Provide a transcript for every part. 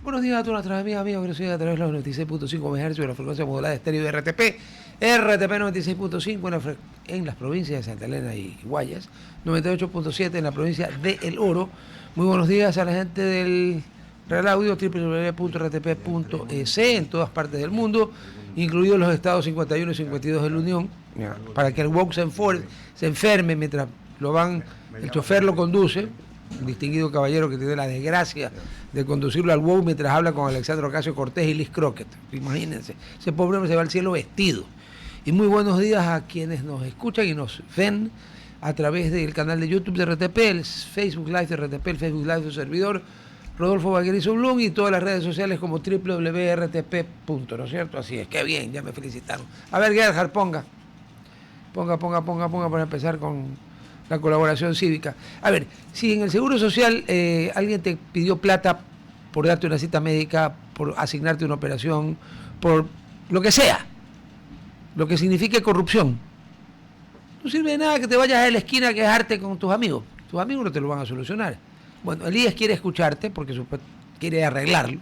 Buenos días a todas nuestras amigas, amigos que nos siguen a través de los 96.5 MHz de la frecuencia modulada de estéreo de RTP 96.5 en las provincias de Santa Elena y Guayas, 98.7 en la provincia de El Oro. Muy buenos días a la gente del Real Audio, www.rtp.es en todas partes del mundo, incluidos los estados 51 y 52 de la Unión, para que el WOC se enferme mientras el chofer lo conduce, un distinguido caballero que tiene la desgracia de conducirlo al WOW mientras habla con Alexandre Ocasio-Cortez y Liz Crockett. Imagínense, ese pobre hombre se va al cielo vestido. Y muy buenos días a quienes nos escuchan y nos ven a través del canal de YouTube de RTP, el Facebook Live de RTP, el Facebook Live de su servidor, Rodolfo Valguerizo Blum, y todas las redes sociales como www.rtp. ¿No es cierto? Así es, qué bien, ya me felicitaron. A ver, Gerhard, ponga para empezar con la colaboración cívica. A ver, si en el Seguro Social alguien te pidió plata por darte una cita médica, por asignarte una operación, por lo que sea, lo que signifique corrupción, no sirve de nada que te vayas a la esquina a quejarte con tus amigos. Tus amigos no te lo van a solucionar. Bueno, Elías quiere escucharte porque quiere arreglarlo.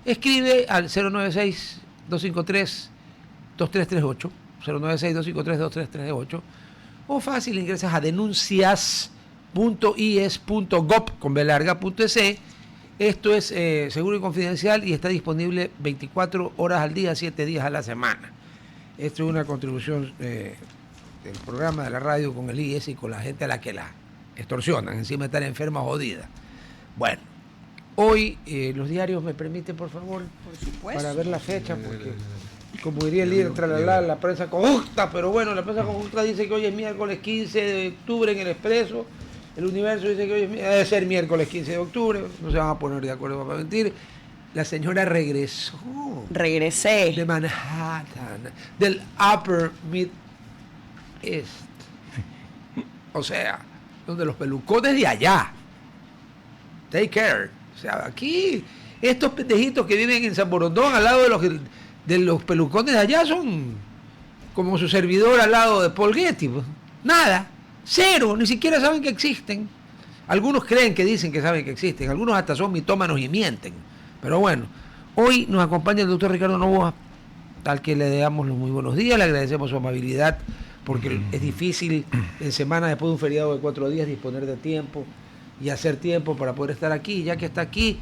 Escribe al 096-253-2338, 096-253-2338, o fácil, ingresas a denuncias.ies.gov.es. Esto es seguro y confidencial y está disponible 24 horas al día, 7 días a la semana. Esto es una contribución del programa de la radio con el IES y con la gente a la que la extorsionan, encima de estar enferma o jodida. Bueno, hoy los diarios me permiten, por favor, para ver la fecha, porque como diría el líder, la prensa conjunta, pero bueno, la prensa conjunta dice que hoy es miércoles 15 de octubre en el Expreso, el Universo dice que hoy debe ser miércoles 15 de octubre, no se van a poner de acuerdo para mentir. La señora regresó. Regresé. De Manhattan, del Upper Mid East. O sea, donde los pelucones de allá. Take care. O sea, aquí, estos pendejitos que viven en San Borondón al lado de los pelucones de allá son como su servidor al lado de Paul Getty. Pues. Nada, cero, ni siquiera saben que existen. Algunos creen que dicen que saben que existen, algunos hasta son mitómanos y mienten. Pero bueno, hoy nos acompaña el doctor Ricardo Novoa, al que le damos los muy buenos días, le agradecemos su amabilidad, porque es difícil en semana después de un feriado de 4 días disponer de tiempo y hacer tiempo para poder estar aquí, ya que está aquí.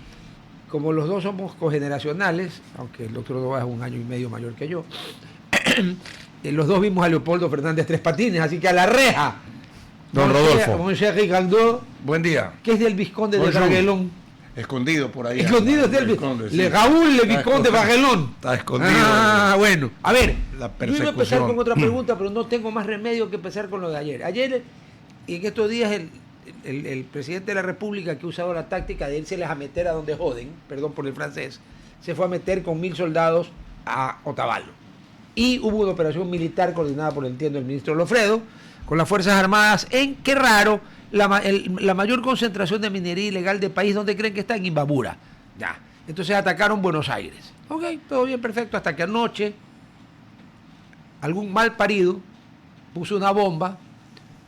Como los dos somos cogeneracionales, aunque el doctor Novoa es 1 año y medio mayor que yo, los dos vimos a Leopoldo Fernández Tres Patines, así que a la reja. Don Rodolfo. Monsieur Ricardo. Buen día. Que es del Vizconde de Braguelón. Escondido por ahí. Escondido del Vizconde. Sí. Raúl Le Vizconde de Braguelón. Está escondido. Ah, bueno. A ver, la yo iba a empezar con otra pregunta, pero no tengo más remedio que empezar con lo de ayer. Ayer, y en estos días, el presidente de la República, que ha usado la táctica de irse a meter a donde joden, perdón por el francés, se fue a meter con 1.000 soldados a Otavalo. Y hubo una operación militar coordinada por, entiendo, el ministro Lofredo, con las Fuerzas Armadas en, qué raro, la mayor concentración de minería ilegal del país. ¿Dónde creen que está? En Imbabura. Ya. Entonces atacaron Buenos Aires. Ok, todo bien, perfecto, hasta que anoche algún mal parido puso una bomba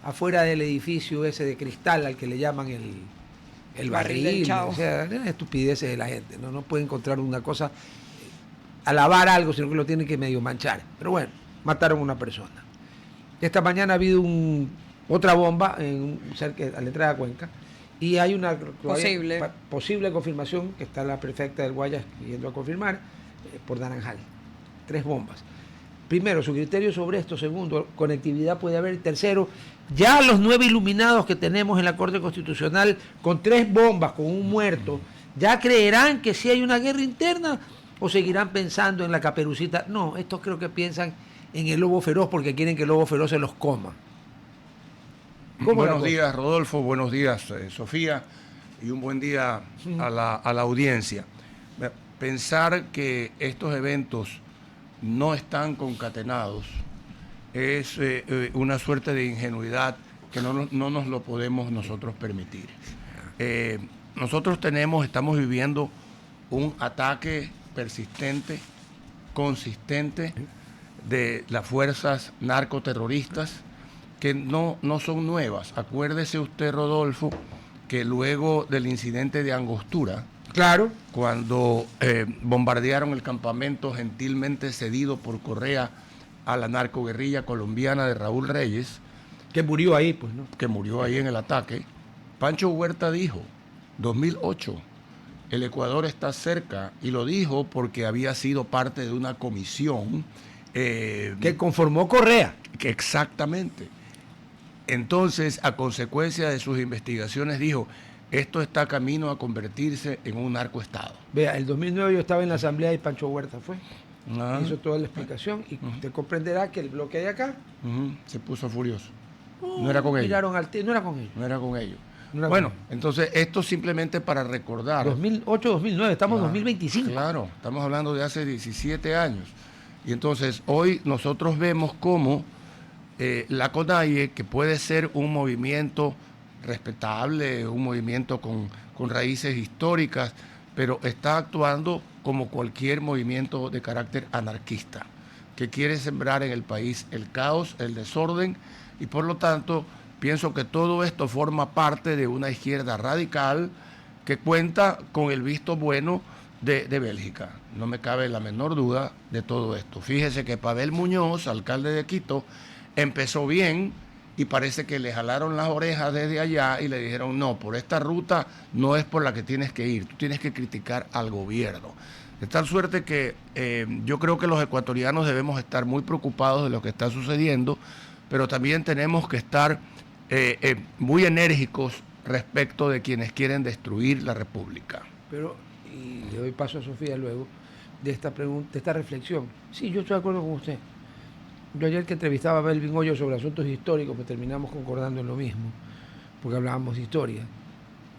afuera del edificio ese de cristal al que le llaman el barril. O sea, estupideces de la gente. No puede encontrar una cosa, alabar algo, sino que lo tienen que medio manchar. Pero bueno, mataron a una persona. Esta mañana ha habido otra bomba cerca a la entrada de Cuenca, y hay una posible confirmación, que está la prefecta del Guayas yendo a confirmar, por Naranjal. 3 bombas. Primero, su criterio sobre esto. Segundo, conectividad puede haber. Tercero, ya los 9 iluminados que tenemos en la Corte Constitucional, con 3 bombas, con un muerto, ¿ya creerán que sí hay una guerra interna o seguirán pensando en la Caperucita? No, estos creo que piensan en el lobo feroz porque quieren que el lobo feroz se los coma. Buenos días, Rodolfo, buenos días, Sofía, y un buen día a la audiencia. Pensar que estos eventos no están concatenados es una suerte de ingenuidad que no nos lo podemos nosotros permitir. Nosotros estamos viviendo un ataque persistente, consistente, de las fuerzas narcoterroristas, que no son nuevas. Acuérdese usted, Rodolfo, que luego del incidente de Angostura, Claro. Cuando bombardearon el campamento gentilmente cedido por Correa a la narcoguerrilla colombiana de Raúl Reyes, que murió ahí, pues, ¿no? Que murió ahí en el ataque. Pancho Huerta dijo, 2008, el Ecuador está cerca, y lo dijo porque había sido parte de una comisión que conformó Correa. Que exactamente. Entonces, a consecuencia de sus investigaciones, dijo, esto está camino a convertirse en un narcoestado. Vea, el 2009 yo estaba en la asamblea y Pancho Huerta fue. Hizo toda la explicación y usted comprenderá que el bloque de acá se puso furioso. No era con ellos. No era con ellos. No era con ellos. Bueno, entonces esto simplemente para recordar. 2008, 2009, estamos en 2025. Claro, estamos hablando de hace 17 años. Y entonces hoy nosotros vemos cómo la CONAIE, que puede ser un movimiento respetable, un movimiento con raíces históricas, pero está actuando como cualquier movimiento de carácter anarquista, que quiere sembrar en el país el caos, el desorden, y por lo tanto pienso que todo esto forma parte de una izquierda radical que cuenta con el visto bueno de Bélgica. No me cabe la menor duda de todo esto. Fíjese que Pavel Muñoz, alcalde de Quito, empezó bien y parece que le jalaron las orejas desde allá y le dijeron, no, por esta ruta no es por la que tienes que ir, tú tienes que criticar al gobierno. De tal suerte que yo creo que los ecuatorianos debemos estar muy preocupados de lo que está sucediendo, pero también tenemos que estar muy enérgicos respecto de quienes quieren destruir la República. Pero, y le doy paso a Sofía luego, de esta pregunta, de esta reflexión. Sí, yo estoy de acuerdo con usted. Yo ayer que entrevistaba a Belvin Hoyo sobre asuntos históricos, pues terminamos concordando en lo mismo, porque hablábamos de historia.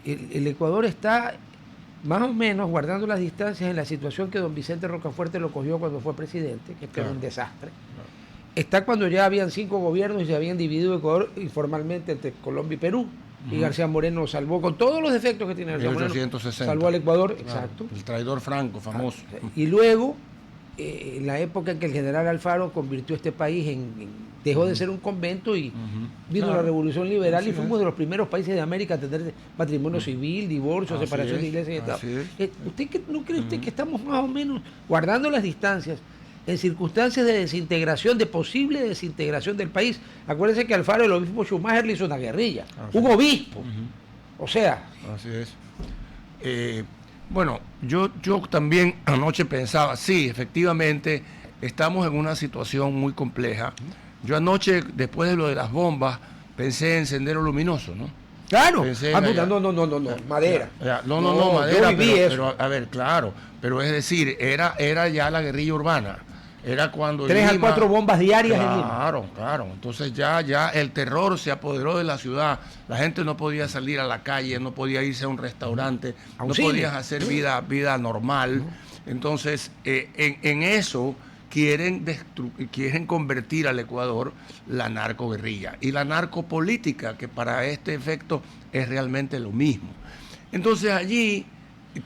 El Ecuador está más o menos guardando las distancias en la situación que don Vicente Rocafuerte lo cogió cuando fue presidente, que era un desastre. Está cuando ya habían 5 gobiernos y se habían dividido Ecuador informalmente entre Colombia y Perú. Y García Moreno salvó, con todos los defectos que tiene García 1860. Moreno, salvó al Ecuador, exacto. El traidor Franco, famoso. Y luego, en la época en que el general Alfaro convirtió este país dejó de ser un convento y vino la Revolución Liberal y fuimos de los primeros países de América a tener matrimonio civil, divorcio, separación de iglesia y Estado. ¿No cree usted que estamos más o menos guardando las distancias en circunstancias de desintegración, de posible desintegración del país? Acuérdense que Alfaro, el obispo Schumacher, le hizo una guerrilla. Un obispo. O sea. Así es. Bueno, yo también anoche pensaba, sí, efectivamente, estamos en una situación muy compleja. Yo anoche, después de lo de las bombas, pensé en Sendero Luminoso, ¿no? Claro. No, madera. No, madera, yo viví pero, a ver, claro, pero es decir, era ya la guerrilla urbana. Era cuando 3 a 4 bombas diarias en Lima. Claro. Entonces ya el terror se apoderó de la ciudad. La gente no podía salir a la calle, no podía irse a un restaurante, no podías hacer vida normal. Entonces, en eso quieren convertir al Ecuador la narcoguerrilla y la narcopolítica, que para este efecto es realmente lo mismo. Entonces allí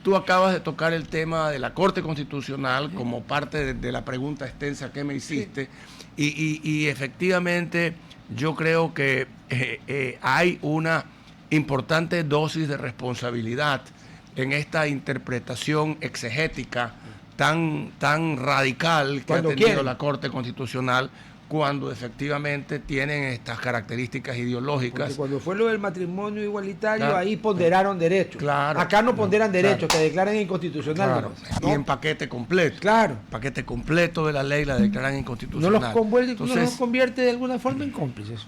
tú acabas de tocar el tema de la Corte Constitucional como parte de la pregunta extensa que me hiciste, y efectivamente yo creo que hay una importante dosis de responsabilidad en esta interpretación exegética tan radical que ha tenido la Corte Constitucional, cuando efectivamente tienen estas características ideológicas. Porque cuando fue lo del matrimonio igualitario, ahí ponderaron derechos. Claro. Acá no ponderan derechos, que declaran inconstitucional. Claro. ¿No? Y en paquete completo. Claro. Paquete completo de la ley la declaran inconstitucional. No los convierte de alguna forma en cómplices.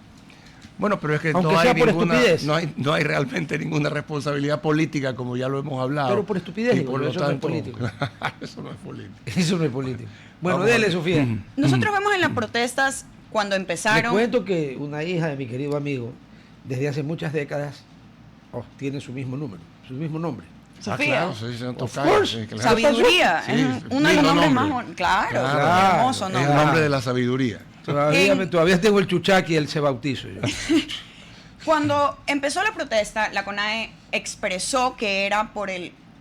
Bueno, pero es que no hay realmente ninguna responsabilidad política, como ya lo hemos hablado. Pero por estupidez, por lo eso tanto, no es político. Eso no es político. Eso no es político. Bueno, dele, Sofía. Nosotros vemos en las protestas cuando empezaron. Les cuento que una hija de mi querido amigo, desde hace muchas décadas, tiene su mismo número, su mismo nombre. Sofía. Claro, sí, claro. Sabiduría. Sí, es uno de los nombres más. Claro, hermoso nombre. Es el nombre de la sabiduría. Todavía tengo el chuchaqui, él se bautizo. Cuando empezó la protesta, la CONAIE expresó que era por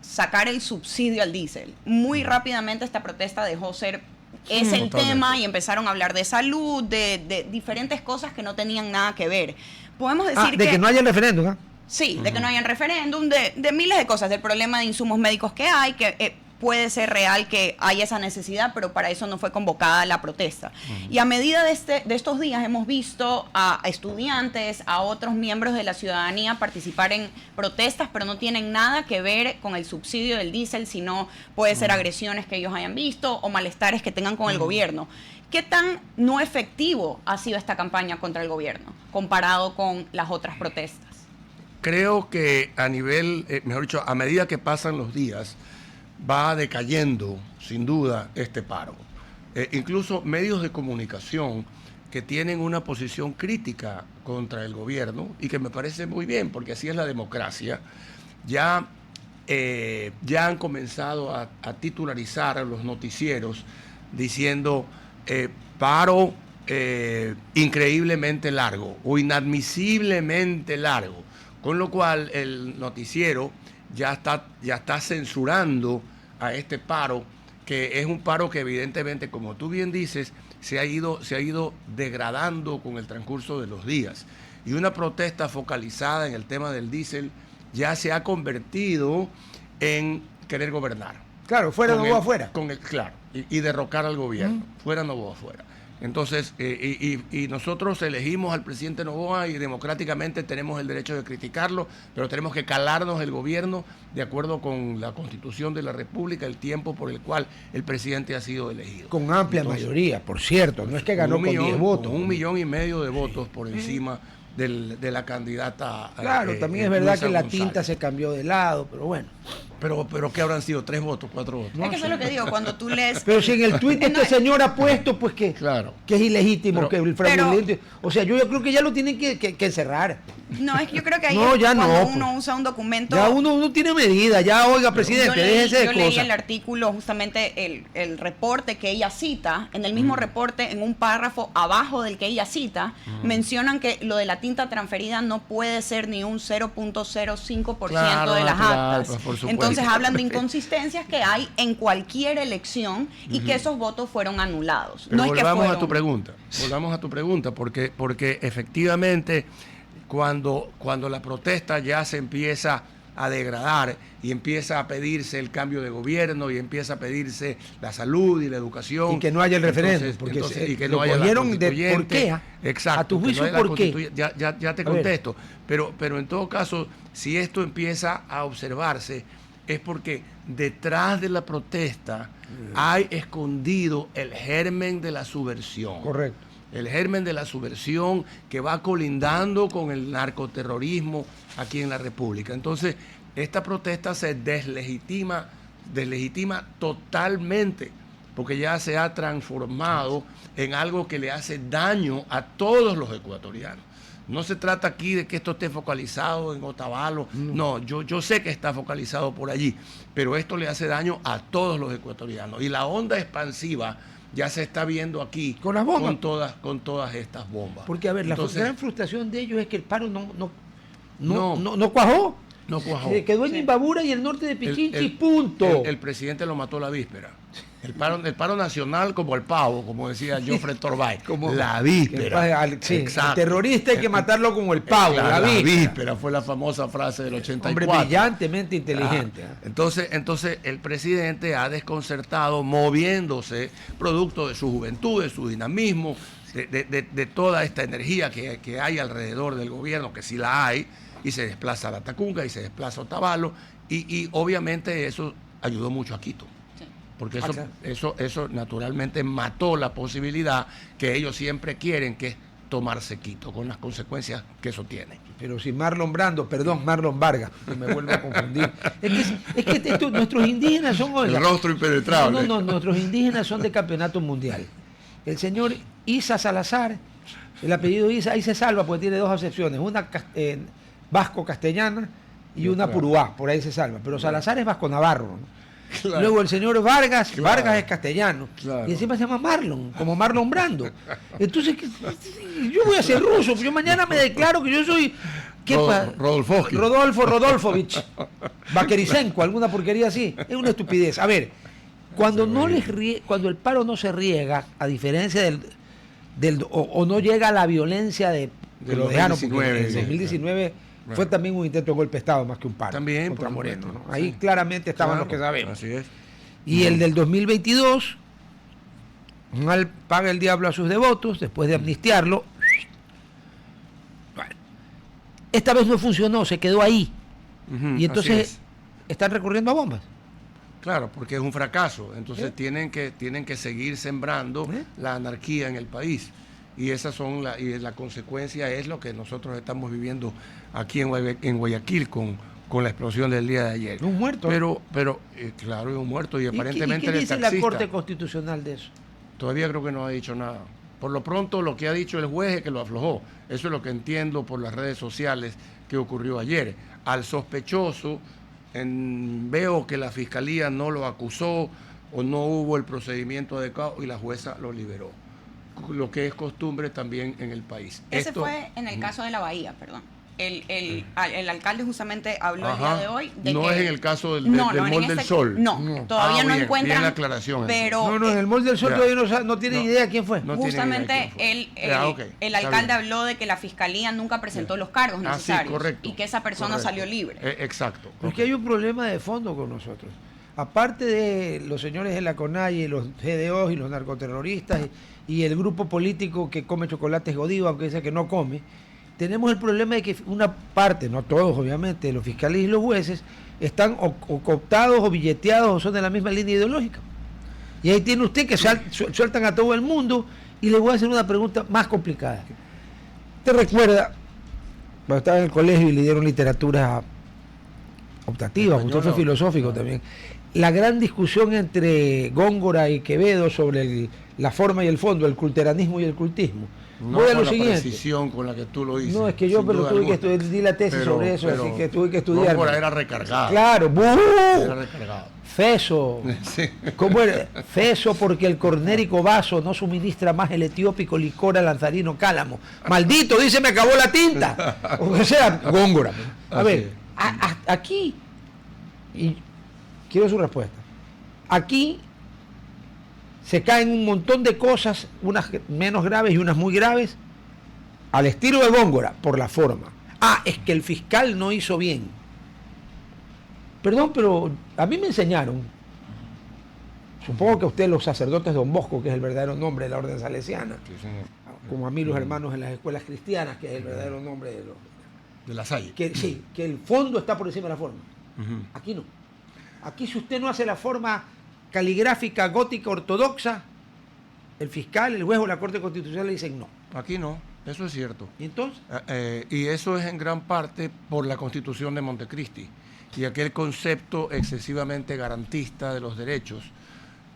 sacar el subsidio al diésel. Muy rápidamente esta protesta dejó ser el tema y empezaron a hablar de salud, de diferentes cosas que no tenían nada que ver. Podemos decir que no haya referéndum, Sí, de que no hayan referéndum, de miles de cosas, del problema de insumos médicos que hay, que puede ser real que hay esa necesidad, pero para eso no fue convocada la protesta. Y a medida de estos días hemos visto a estudiantes, a otros miembros de la ciudadanía participar en protestas, pero no tienen nada que ver con el subsidio del diésel, sino puede ser agresiones que ellos hayan visto o malestares que tengan con el gobierno. ¿Qué tan no efectivo ha sido esta campaña contra el gobierno comparado con las otras protestas? Creo que a nivel, mejor dicho, a medida que pasan los días, va decayendo, sin duda, este paro. Incluso medios de comunicación que tienen una posición crítica contra el gobierno, y que me parece muy bien, porque así es la democracia, ya han comenzado a titularizar a los noticieros diciendo paro increíblemente largo o inadmisiblemente largo, con lo cual el noticiero ya está censurando a este paro, que es un paro que evidentemente, como tú bien dices, se ha ido degradando con el transcurso de los días. Y una protesta focalizada en el tema del diésel ya se ha convertido en querer gobernar. Claro, fuera no va afuera. Claro, y derrocar al gobierno. Fuera no va afuera. Entonces, y nosotros elegimos al presidente Noboa y democráticamente tenemos el derecho de criticarlo, pero tenemos que calarnos el gobierno de acuerdo con la Constitución de la República, el tiempo por el cual el presidente ha sido elegido. Con amplia mayoría, por cierto, no es que ganó con 10 votos. Con 1,5 millones de votos por encima de la candidata. Claro, también es verdad que la tinta se cambió de lado, pero bueno. Pero ¿qué habrán sido? 3 votos, 4 votos. Es que eso es lo que digo, cuando tú lees... Pero si en el tuit este señor ha puesto, pues que es ilegítimo, que el fraudulento. O sea, yo creo que ya lo tienen que cerrar. No, es que yo creo que ahí uno usa un documento... Ya uno tiene medida, ya, oiga, presidente, déjese de cosas. Yo leí el artículo, justamente el reporte que ella cita, en el mismo reporte, en un párrafo abajo del que ella cita, mencionan que lo de la tinta transferida no puede ser ni un 0.05% de las actas. Pues, entonces hablan de inconsistencias que hay en cualquier elección y que esos votos fueron anulados. Pero volvamos a tu pregunta, porque efectivamente cuando la protesta ya se empieza a degradar y empieza a pedirse el cambio de gobierno y empieza a pedirse la salud y la educación. Y que no haya el referéndum. Y que no haya la constituyente. ¿Por qué? Exacto. A tu juicio, ¿por qué? Ya te contesto. Pero en todo caso, si esto empieza a observarse, es porque detrás de la protesta hay escondido el germen de la subversión. Correcto. El germen de la subversión que va colindando con el narcoterrorismo aquí en la República. Entonces, esta protesta se deslegitima totalmente, porque ya se ha transformado en algo que le hace daño a todos los ecuatorianos. No se trata aquí de que esto esté focalizado en Otavalo. No, yo sé que está focalizado por allí, pero esto le hace daño a todos los ecuatorianos. Y la onda expansiva ya se está viendo aquí con las bombas, con todas estas bombas. Porque, a ver, la gran frustración de ellos es que el paro no cuajó. No cuajó. Se quedó en Imbabura y el norte de Pichinchi, punto. El presidente lo mató la víspera. El paro nacional como el pavo, como decía Joffre Torbay. Como la víspera. El terrorista hay que matarlo como el pavo. La víspera fue la famosa frase del 84. Hombre brillantemente inteligente. Entonces el presidente ha desconcertado, moviéndose, producto de su juventud, de su dinamismo, de toda esta energía que hay alrededor del gobierno, que sí la hay, y se desplaza a la Tacunga y se desplaza a Otavalo, y obviamente eso ayudó mucho a Quito. Porque eso naturalmente mató la posibilidad que ellos siempre quieren, que es tomarse Quito, con las consecuencias que eso tiene. Pero si Marlon Vargas, que me vuelvo a confundir. Es que nuestros indígenas son... El rostro impenetrable. No, nuestros indígenas son de campeonato mundial. El señor Isa Salazar, el apellido Isa, ahí se salva porque tiene 2 acepciones, una vasco-castellana y una puruá, por ahí se salva. Pero Salazar es vasco-navarro, ¿no? Claro. Luego el señor Vargas es castellano. Claro. Y encima se llama Marlon, como Marlon Brando. Entonces, yo voy a ser ruso, yo mañana me declaro que yo soy... Rodolfovich, Bakerisenko, alguna porquería así. Es una estupidez. A ver, cuando el paro no se riega, a diferencia o no llega a la violencia de lo dejaron, porque en 2019 Fue también un intento de golpe de Estado más que un paro también, contra por Moreno, supuesto. ¿no? Ahí Sí. claramente estaban Claro, los que sabemos. Así es. Y el del 2022, mal paga el diablo a sus devotos después de amnistiarlo. Bueno, esta vez no funcionó, se quedó ahí. Ujú, Y así entonces es. están recurriendo a bombas. Claro, porque es un fracaso. Entonces ¿Eh? tienen que seguir sembrando la anarquía en el país. Y esas son la consecuencia es lo que nosotros estamos viviendo aquí en Guayaquil con la explosión del día de ayer. Un muerto. Pero claro, es un muerto y aparentemente ¿Y qué el dice la taxista Corte Constitucional de eso? todavía creo que no ha dicho nada. Por lo pronto lo que ha dicho el juez es que lo aflojó. Eso es lo que entiendo por las redes sociales que ocurrió ayer. Al sospechoso veo que la fiscalía no lo acusó o no hubo el procedimiento adecuado y la jueza lo liberó. Lo que es costumbre también en el país. Ese fue en el caso de la Bahía, perdón. El alcalde justamente habló el día de hoy de no que es en el caso del no, Mall del Sol. No, todavía no bien, encuentran. bien la aclaración, pero No, en el Mall del Sol ya. todavía no tiene idea quién fue. No tienen justamente idea quién fue. el Está alcalde bien. habló de que la fiscalía nunca presentó los cargos Ah, sí, necesarios correcto, y que esa persona correcto. salió libre. Exacto. Porque hay un problema de fondo con nosotros. Aparte de los señores de la CONAIE, los GDOs y los narcoterroristas y el grupo político que come chocolates Godiva, aunque dice que no come, tenemos el problema de que una parte, no todos obviamente, de los fiscales y los jueces están o cooptados o billeteados o son de la misma línea ideológica. Y ahí tiene usted que sueltan a todo el mundo y le voy a hacer una pregunta más complicada. ¿Te recuerda cuando estaba en el colegio y le dieron literatura optativa, usted fue filosófico también, la gran discusión entre Góngora y Quevedo sobre la forma y el fondo, el culteranismo y el cultismo? No Voy a con lo la siguiente. precisión con la que tú lo dices. No, es que yo sin pero duda tuve que alguna. estudiar, di la tesis sobre eso, así que tuve que estudiar. Góngora era recargado. Claro, Era recargado. Feso. Sí. ¿Cómo era? Feso porque el cornérico vaso no suministra más el etiópico licor al lanzarino cálamo. Maldito, dice, me acabó la tinta. O sea, Góngora. A Así ver, es. aquí, y quiero su respuesta, aquí se caen un montón de cosas, unas menos graves y unas muy graves, al estilo de Góngora, por la forma. Es que el fiscal no hizo bien. Perdón, pero a mí me enseñaron, supongo que a usted los sacerdotes Don Bosco, que es el verdadero nombre de la orden salesiana, Sí, señor. como a mí los hermanos en las escuelas cristianas, que es el verdadero nombre de los... De la Salle. Sí, que el fondo está por encima de la forma. Ujú. Aquí no. Aquí si usted no hace la forma caligráfica, gótica, ortodoxa, el fiscal, el juez o la Corte Constitucional le dicen no. Aquí no, eso es cierto. ¿Y entonces? Y eso es en gran parte por la Constitución de Montecristi y aquel concepto excesivamente garantista de los derechos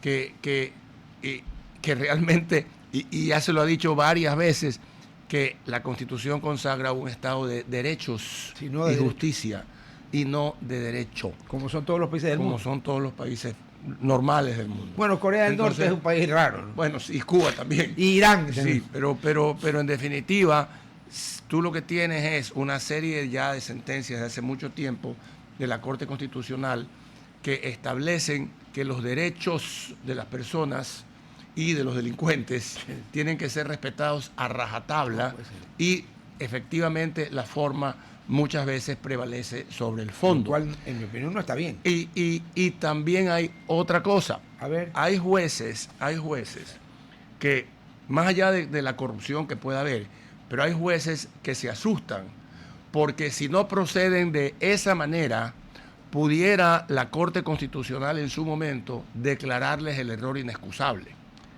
que realmente, y ya se lo ha dicho varias veces, que la Constitución consagra un Estado de derechos Sí, no de y derecho. justicia y no de derecho, Como son todos los países del como mundo. son todos los países normales del mundo. Bueno, Corea del Entonces, Norte es un país raro, ¿no? Bueno, sí, Cuba también. Y Irán. Sí, pero en definitiva, tú lo que tienes es una serie ya de sentencias de hace mucho tiempo de la Corte Constitucional que establecen que los derechos de las personas y de los delincuentes tienen que ser respetados a rajatabla y efectivamente la forma muchas veces prevalece sobre el Lo fondo. cual, en mi opinión, no está bien. Y también hay otra cosa. A ver. Hay jueces que, más allá de la corrupción que pueda haber, pero hay jueces que se asustan porque si no proceden de esa manera, pudiera la Corte Constitucional en su momento declararles el error inexcusable.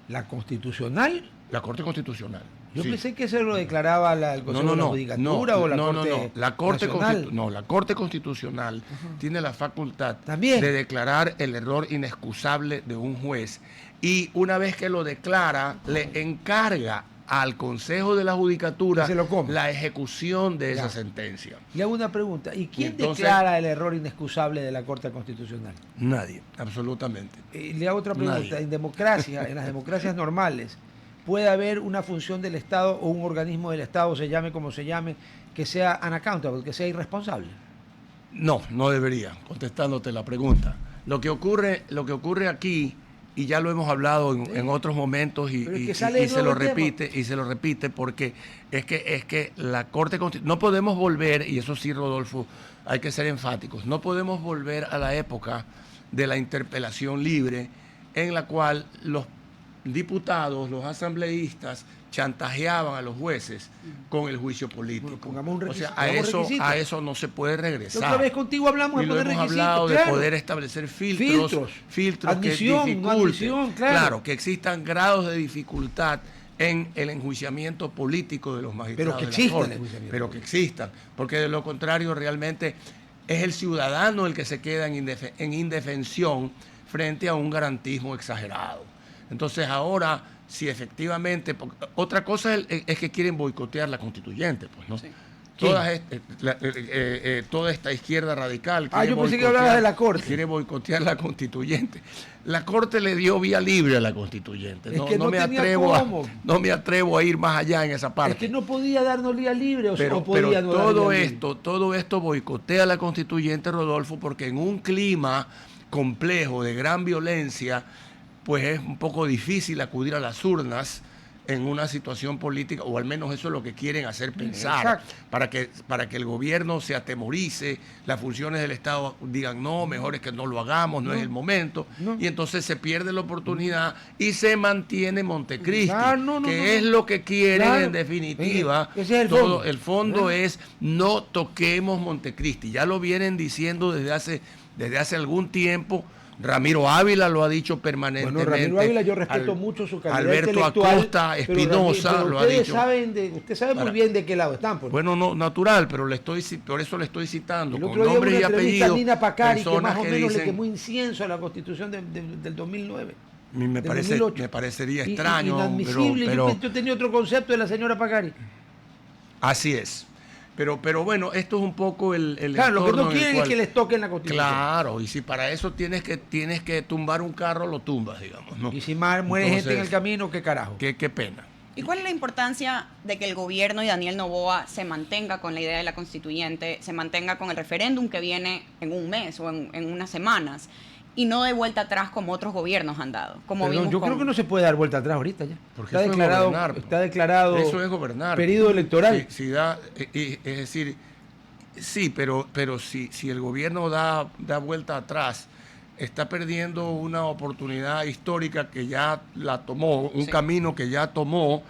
La Constitucional, La Corte Constitucional. yo sí. pensé que eso lo declaraba el Consejo de la Judicatura o la Corte La Corte Nacional. la Corte Constitucional tiene la facultad También. de declarar el error inexcusable de un juez y una vez que lo declara le encarga al Consejo de la Judicatura Que se lo coma. la ejecución de Ya. esa sentencia. Le hago una pregunta. ¿Y quién entonces- declara el error inexcusable de la Corte Constitucional? Nadie, absolutamente. Le hago otra pregunta. Nadie. En democracia, en las democracias normales, ¿puede haber una función del Estado o un organismo del Estado, se llame como se llame, que sea unaccountable, que sea irresponsable? No, no debería, contestándote la pregunta. Lo que ocurre aquí y ya lo hemos hablado en otros momentos y se lo repite porque es que la Corte Constitucional, no podemos volver, y eso sí, Rodolfo, hay que ser enfáticos, no podemos volver a la época de la interpelación libre en la cual los diputados, los asambleístas chantajeaban a los jueces con el juicio político. Pongamos un requisito, o sea, a eso no se puede regresar. Otra vez contigo hablamos y de poner requisitos. Hemos hablado de poder establecer filtros admisión, que dificulten, no admisión, claro, que existan grados de dificultad en el enjuiciamiento político de los magistrados. Pero que existan, pero que existan, porque de lo contrario realmente es el ciudadano el que se queda en indefensión frente a un garantismo exagerado. Entonces ahora, si efectivamente, otra cosa es que quieren boicotear la constituyente, pues, ¿no? Sí. Toda esta izquierda radical yo pensé que hablabas de la Corte. Quiere boicotear la constituyente. La Corte le dio vía libre a la constituyente. No me atrevo a ir más allá en esa parte. Es que no podía darnos vía libre pero todo esto boicotea la constituyente, Rodolfo, porque en un clima complejo de gran violencia, pues es un poco difícil acudir a las urnas en una situación política, o al menos eso es lo que quieren hacer pensar, para que el gobierno se atemorice, las funciones del Estado digan no, mejor es que no lo hagamos, no es el momento, y entonces se pierde la oportunidad y se mantiene Montecristi, que es lo que quieren en definitiva. Ese es el fondo es no toquemos Montecristi, ya lo vienen diciendo desde hace algún tiempo. Ramiro Ávila lo ha dicho permanentemente. Bueno, Ramiro Ávila, yo respeto mucho su calidad Alberto intelectual. Acosta Espinosa lo ha dicho. Usted sabe muy bien de qué lado están. Bueno, no, natural, pero por eso le estoy citando. El con otro día nombres y apellidos. Nina Pacari, que más o menos dicen, le quemó incienso a la Constitución del 2009. Me parecería extraño. Inadmisible. Pero yo tenía otro concepto de la señora Pacari. Así es. Pero bueno, esto es un poco el claro, lo que no quieren es que les toquen la Constitución. Claro, y si para eso tienes que tumbar un carro, lo tumbas, digamos, ¿no? Y si muere gente en el camino, ¿qué carajo? Qué pena. ¿Y cuál es la importancia de que el gobierno y Daniel Noboa se mantenga con la idea de la constituyente, se mantenga con el referéndum que viene en un mes o en unas semanas, y no de vuelta atrás como otros gobiernos han dado? Yo creo que no se puede dar vuelta atrás ahorita ya. Porque está declarado eso es gobernar. Periodo electoral. Es decir, sí, pero si el gobierno da vuelta atrás, está perdiendo una oportunidad histórica que ya la tomó, un camino que ya tomó,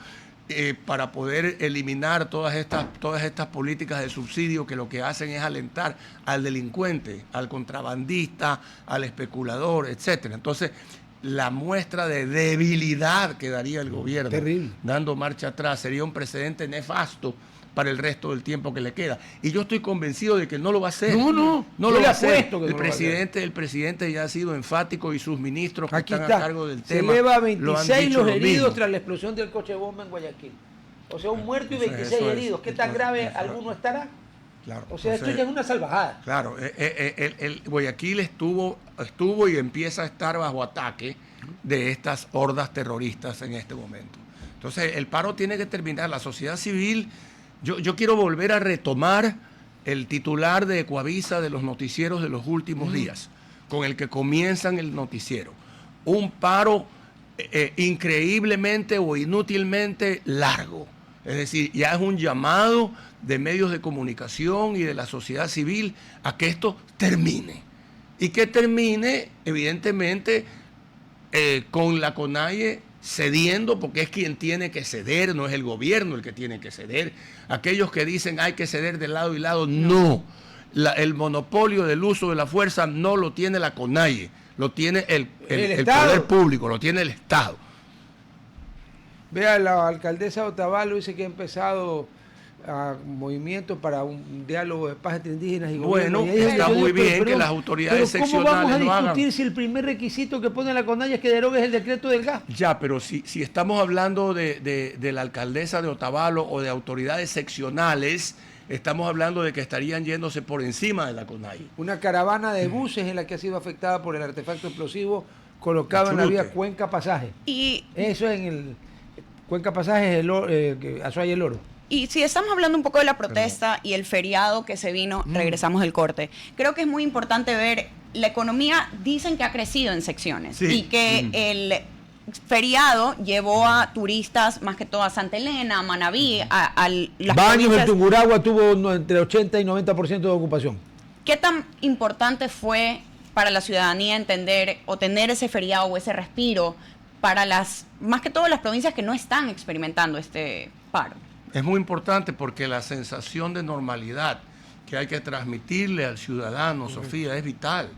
para poder eliminar todas estas políticas de subsidio que lo que hacen es alentar al delincuente, al contrabandista, al especulador, etcétera. Entonces, la muestra de debilidad que daría el gobierno dando marcha atrás sería un precedente nefasto para el resto del tiempo que le queda. Y yo estoy convencido de que no lo va a hacer. No lo va a hacer. El presidente ya ha sido enfático y sus ministros que están a cargo del tema. Se eleva a 26 los heridos tras la explosión del coche bomba en Guayaquil. O sea, un muerto y 26 heridos. ¿Qué tan grave alguno estará? Claro, o sea, esto ya es una salvajada. Claro, el Guayaquil estuvo y empieza a estar bajo ataque de estas hordas terroristas en este momento. Entonces, el paro tiene que terminar. La sociedad civil... Yo quiero volver a retomar el titular de Ecuavisa de los noticieros de los últimos días, con el que comienzan el noticiero. Un paro increíblemente o inútilmente largo. Es decir, ya es un llamado de medios de comunicación y de la sociedad civil a que esto termine. Y que termine, evidentemente, con la CONAIE cediendo, porque es quien tiene que ceder, no es el gobierno el que tiene que ceder. Aquellos que dicen hay que ceder de lado y lado, no. El monopolio del uso de la fuerza no lo tiene la CONAIE, lo tiene el poder público, lo tiene el Estado. Vea, la alcaldesa de Otavalo dice que ha empezado movimientos para un diálogo de paz entre indígenas y gobierno. Bueno, está muy bien que las autoridades seccionales lo hagan. ¿Cómo vamos a discutir si el primer requisito que pone la CONAIE es que derogues el decreto del gas? Ya, pero si estamos hablando de la alcaldesa de Otavalo o de autoridades seccionales, estamos hablando de que estarían yéndose por encima de la CONAIE. Una caravana de buses en la que ha sido afectada por el artefacto explosivo colocado en la vía Cuenca Pasaje. Y eso es en el Cuenca Pasaje, Azuay El Oro. Y si estamos hablando un poco de la protesta y el feriado que se vino, regresamos del corte. Creo que es muy importante ver la economía dicen que ha crecido en secciones Sí. y que el feriado llevó a turistas más que todo a Santa Elena, a Manabí, a las Baños en provincias. Tungurahua tuvo entre 80 y 90% de ocupación. ¿Qué tan importante fue para la ciudadanía entender o tener ese feriado o ese respiro para más que todo las provincias que no están experimentando este paro? Es muy importante porque la sensación de normalidad que hay que transmitirle al ciudadano, Sofía, es vital.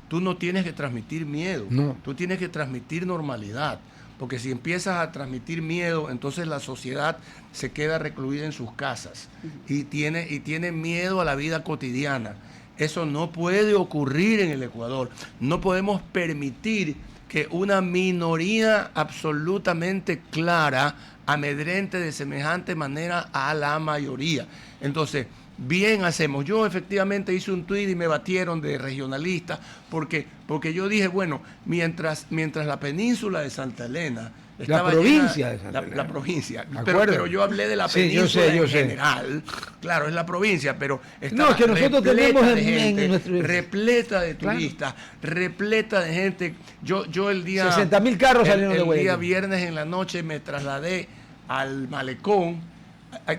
Tú no tienes que transmitir miedo, No. tú tienes que transmitir normalidad, porque si empiezas a transmitir miedo, entonces la sociedad se queda recluida en sus casas y tiene miedo a la vida cotidiana. Eso no puede ocurrir en el Ecuador. No podemos permitir que una minoría absolutamente clara amedrente de semejante manera a la mayoría. Entonces, bien hacemos. Yo efectivamente hice un tuit y me batieron de regionalista porque yo dije, bueno, mientras la península de Santa Elena estaba provincia llena, de Santa Elena. la provincia, Acuerdo. pero yo hablé de la Sí, península yo en sé. general. Claro, es la provincia, pero No, es que nosotros tenemos repleta de en gente, nuestro... repleta de Claro. turistas, repleta de gente. Yo el día 60.000 carros salieron de el día Guayaquil. viernes en la noche me trasladé al malecón.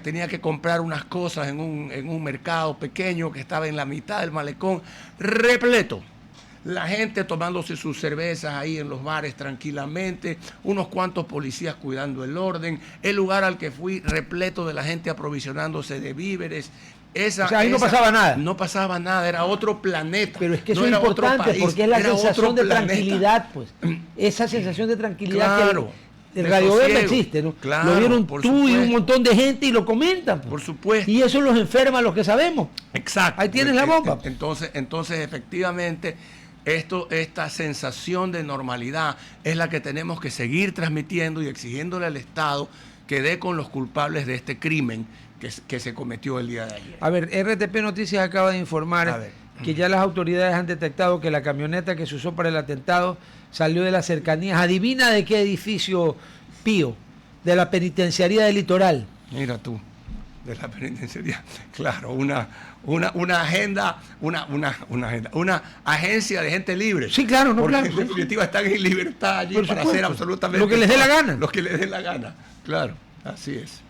Tenía que comprar unas cosas en un mercado pequeño que estaba en la mitad del malecón, repleto. La gente tomándose sus cervezas ahí en los bares tranquilamente, unos cuantos policías cuidando el orden, el lugar al que fui repleto de la gente aprovisionándose de víveres. O sea, ahí no pasaba nada. No pasaba nada, era otro planeta. Pero es que eso no es era otro importante país, porque es la era otro sensación de planeta. tranquilidad, pues. Esa sensación de tranquilidad Claro, que el de Radio Verde sosiego. existe, ¿no? Claro, lo vieron por tú y un supuesto. montón de gente y lo comentan, pues. Por supuesto. Y eso los enferma a los que sabemos. Exacto. Ahí tienes la bomba. Entonces efectivamente, esta sensación de normalidad es la que tenemos que seguir transmitiendo y exigiéndole al Estado que dé con los culpables de este crimen que se cometió el día de ayer. A ver, RTP Noticias acaba de A informar ver. que ya las autoridades han detectado que la camioneta que se usó para el atentado salió de las cercanías. Adivina de qué edificio, Pío, de la penitenciaría del Litoral. Mira tú, de la penitenciaría. Claro, una agenda, una agencia de gente libre. Sí, claro, no, Porque claro. en definitiva están en libertad allí Por para supuesto. hacer absolutamente Lo que les dé la gana. Lo que les dé la gana, claro, así es.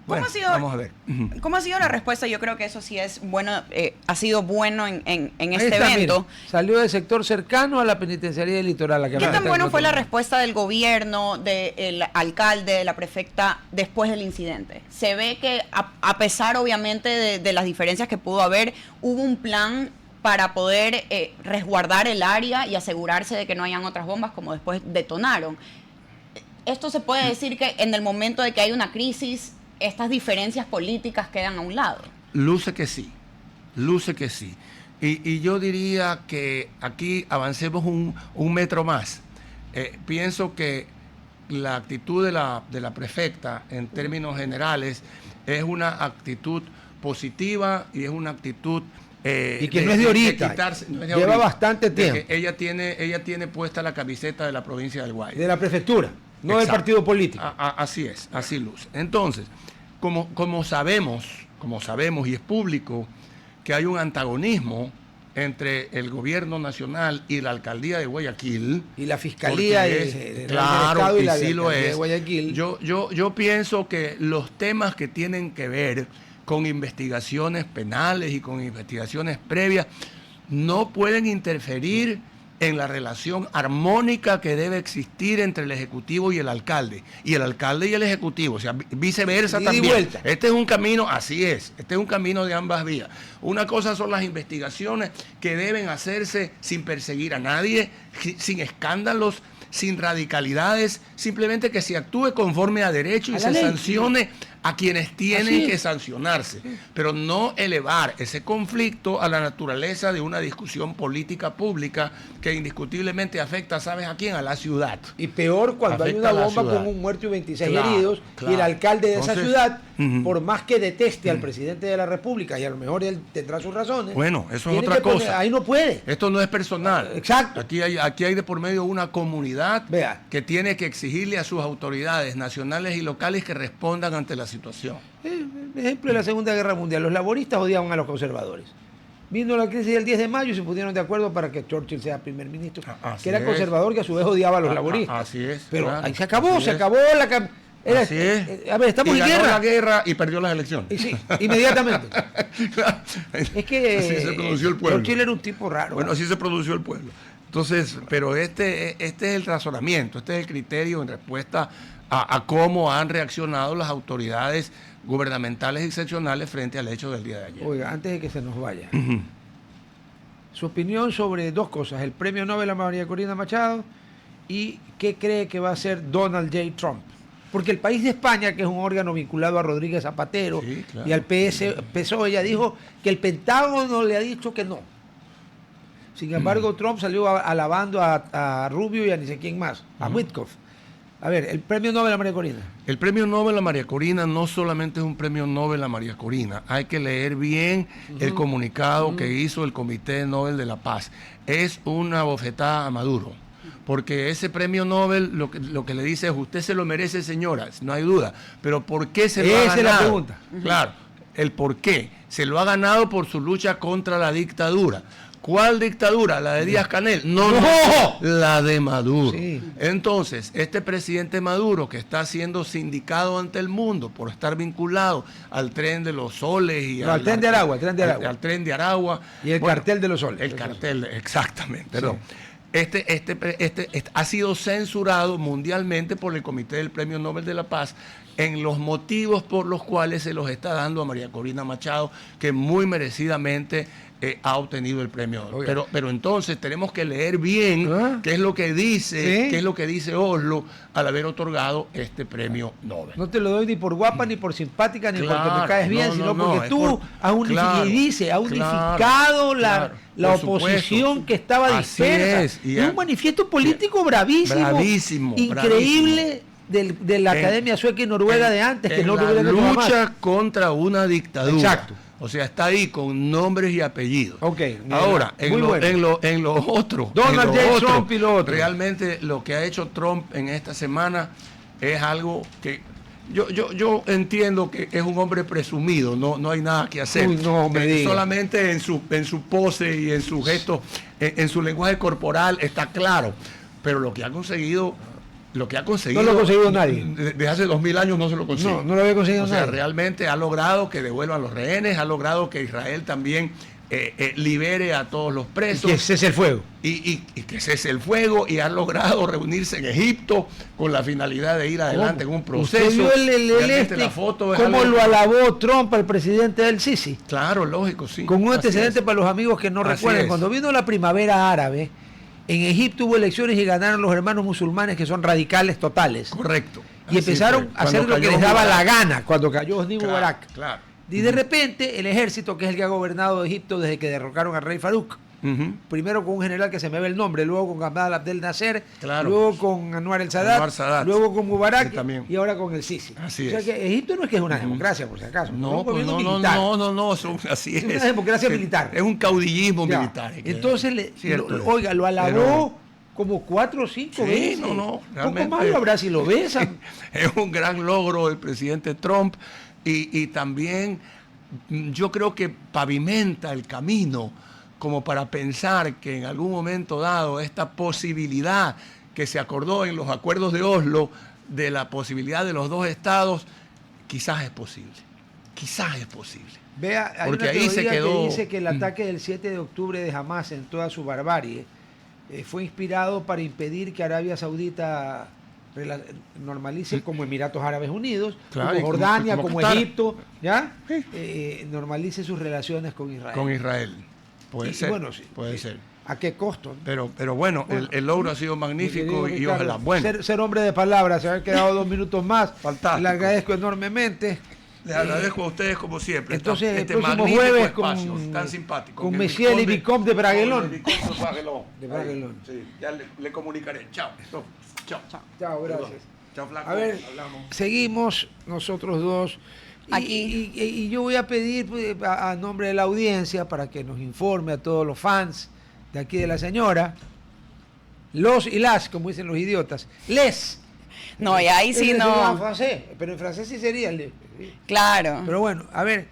¿Cómo Bueno, ha sido, vamos a ver. ¿Cómo ha sido la respuesta? Yo creo que eso sí es bueno, ha sido bueno en Ahí este está, evento. mira, salió del sector cercano a la penitenciaría del Litoral. ¿Qué tan bueno fue la respuesta del gobierno, del alcalde, de la prefecta después del incidente? Se ve que a pesar obviamente de las diferencias que pudo haber, hubo un plan para poder resguardar el área y asegurarse de que no hayan otras bombas como después detonaron. Esto se puede decir que en el momento de que hay una crisis, estas diferencias políticas quedan a un lado. Luce que sí. Y yo diría que aquí avancemos un metro más. Pienso que la actitud de la prefecta, en términos generales, es una actitud positiva y es una actitud... y que no es de ahorita, lleva bastante tiempo. Ella tiene puesta la camiseta de la provincia del Guayas. De la prefectura, no del Exacto. partido político. Así es, así luce. Entonces, como sabemos y es público que hay un antagonismo entre el gobierno nacional y la alcaldía de Guayaquil. Y la fiscalía claro y que la sí lo alcaldía de es. Guayaquil. Yo pienso que los temas que tienen que ver con investigaciones penales y con investigaciones previas no pueden interferir en la relación armónica que debe existir entre el Ejecutivo y el alcalde y el Ejecutivo, o sea, viceversa Ida y también. vuelta. Este es un camino, así es, este es un camino de ambas vías. Una cosa son las investigaciones que deben hacerse sin perseguir a nadie, sin escándalos, sin radicalidades, simplemente que se actúe conforme a derecho y A la se ley. sancione a quienes tienen Así es. que sancionarse, pero no elevar ese conflicto a la naturaleza de una discusión política pública que indiscutiblemente afecta, ¿sabes a quién? A la ciudad. Y peor cuando hay Afecta una a la bomba ciudad. con un muerto y 26 Claro, heridos, claro. y el alcalde de esa Entonces, ciudad, ujú. por más que deteste al presidente de la República, y a lo mejor él tendrá sus razones, Bueno, eso es tiene otra que poner- cosa. ahí no puede. Esto no es personal. Exacto. Aquí hay de por medio una comunidad Vea. que tiene que exigirle a sus autoridades nacionales y locales que respondan ante la situación. Ejemplo de la Segunda Guerra Mundial, los laboristas odiaban a los conservadores. Vino la crisis del 10 de mayo y se pusieron de acuerdo para que Churchill sea primer ministro, Así que era es. conservador, que a su vez odiaba a los laboristas. Así es. Pero claro, ahí se acabó, así se es. acabó la... Era, Así es. a ver, estamos y en ganó guerra. la guerra y perdió las elecciones. Y sí, inmediatamente. Claro. Es que así se pronunció el pueblo. Churchill era un tipo raro. Bueno, así se pronunció el pueblo. Entonces, pero este es el razonamiento, este es el criterio en respuesta a cómo han reaccionado las autoridades gubernamentales excepcionales frente al hecho del día de ayer. Oiga, antes de que se nos vaya, su opinión sobre dos cosas: el premio Nobel a María Corina Machado y qué cree que va a hacer Donald J. Trump. Porque el país de España, que es un órgano vinculado a Rodríguez Zapatero Sí, claro. y al PSOE, ya dijo que el Pentágono le ha dicho que no. Sin embargo, Trump salió alabando a Rubio y a ni sé quién más, a Witkoff. A ver, el premio Nobel a María Corina. El premio Nobel a María Corina no solamente es un premio Nobel a María Corina, hay que leer bien el comunicado que hizo el Comité Nobel de la Paz. Es una bofetada a Maduro, porque ese premio Nobel lo que le dice es: usted se lo merece, señora, no hay duda, pero ¿por qué se lo ha Esa ganado? es la pregunta. Claro, el por qué. Se lo ha ganado por su lucha contra la dictadura. ¿Cuál dictadura? ¿La de Díaz-Canel? No, la de Maduro. Sí. Entonces, este presidente Maduro, que está siendo sindicado ante el mundo por estar vinculado al tren de los soles y No, al tren de Aragua, al tren de Aragua. al tren de Aragua. Y el cartel de los soles. El cartel, exactamente. Sí. Perdón. Este ha sido censurado mundialmente por el Comité del Premio Nobel de la Paz en los motivos por los cuales se los está dando a María Corina Machado, que muy merecidamente ha obtenido el premio Nobel. Pero entonces tenemos que leer bien qué es lo que dice, ¿Sí? qué es lo que dice Oslo al haber otorgado este premio Nobel. No te lo doy ni por guapa, ni por simpática, ni Claro, porque me caes bien, no, sino no, no, porque es tú por- has unificado, claro, y dice, ha claro, unificado claro, la por oposición supuesto. que estaba Así dispersa. es, y Es un manifiesto político bravísimo, bravísimo, increíble de la Academia Sueca y Noruega de antes, que en no lo la hubieran hecho jamás. lucha contra una dictadura. Exacto. O sea, está ahí con nombres y apellidos. Ok, Ahora, muy bueno. en lo otro, Donald J. Trump y lo otro. realmente lo que ha hecho Trump en esta semana es algo que yo entiendo que es un hombre presumido, no hay nada que hacer. Uy, no me diga. Solamente en su pose y en su gesto, en su lenguaje corporal está claro. Pero lo que ha conseguido no lo ha conseguido nadie. Desde hace 2000 años no se lo consigue. No lo había conseguido O sea, nadie. realmente ha logrado que devuelvan los rehenes, ha logrado que Israel también libere a todos los presos. Que cese el fuego. Y que cese el fuego, y ha logrado reunirse en Egipto con la finalidad de ir adelante en un proceso. ¿Usted vio Realmente la foto es cómo algo- lo alabó Trump al presidente del Sisi? Claro, lógico, sí. Con un Así antecedente es. para los amigos que no Así recuerden. es. Cuando vino la primavera árabe, en Egipto hubo elecciones y ganaron los hermanos musulmanes, que son radicales totales. Correcto. Y Así empezaron fue. a hacer Cuando lo que cayó les daba Mubarak. la gana cuando cayó Hosni Claro, Mubarak. claro. Y de repente el ejército, que es el que ha gobernado Egipto desde que derrocaron al rey Farouk, Ujú. primero con un general que se me ve el nombre, luego con Gamal Abdel Nasser, Claro. luego con Anwar el Sadat, Anwar Sadat. luego con Mubarak Sí, también. y ahora con el Sisi. Así o sea es. que Egipto no es que es una democracia, por si acaso, es No, un pues gobierno no, militar. así es. Es una democracia Sí, militar. Es un caudillismo Ya. militar. es que- Entonces, cierto es. oiga, lo alabó Pero- como 4 o 5 Sí, veces. no, Poco realmente- más lo habrá si lo besan. Es un gran logro del presidente Trump, y también yo creo que pavimenta el camino como para pensar que en algún momento dado esta posibilidad que se acordó en los acuerdos de Oslo de la posibilidad de los dos estados, quizás es posible. Quizás es posible. Vea, hay Porque una ahí se teoría quedó- que dice que el ataque del 7 de octubre de Hamas, en toda su barbarie, fue inspirado para impedir que Arabia Saudita normalice como Emiratos Árabes Unidos, Claro, y como como- Jordania, como como Qatar. Egipto, ¿ya? Sí. Normalice sus relaciones con Israel. Con Israel. Puede Y ser. bueno, sí. Puede ser. ¿A qué costo? Pero bueno, el logro ha sido magnífico, Mi querido y Ricardo, ojalá. Bueno, ser hombre de palabras, se haber quedado 2 minutos más. Fantástico. Le agradezco enormemente. les agradezco a ustedes como siempre. Entonces, el próximo magnífico jueves espacio, con- tan simpático. con El Monsieur Vicomte- y Vicomte de Bragelón. con el Vicomte de Bragelón. De Bragelón. Sí, ya le comunicaré. Chao. Chao. Chao, gracias. Chao, flaco. A ver, Hablamos. seguimos nosotros dos. Aquí. Y yo voy a pedir pues, a nombre de la audiencia, para que nos informe a todos los fans de aquí de la señora, los y las, como dicen los idiotas, les. No, y ahí sí En no. francés, pero en francés sí sería le. Claro. Pero bueno, a ver,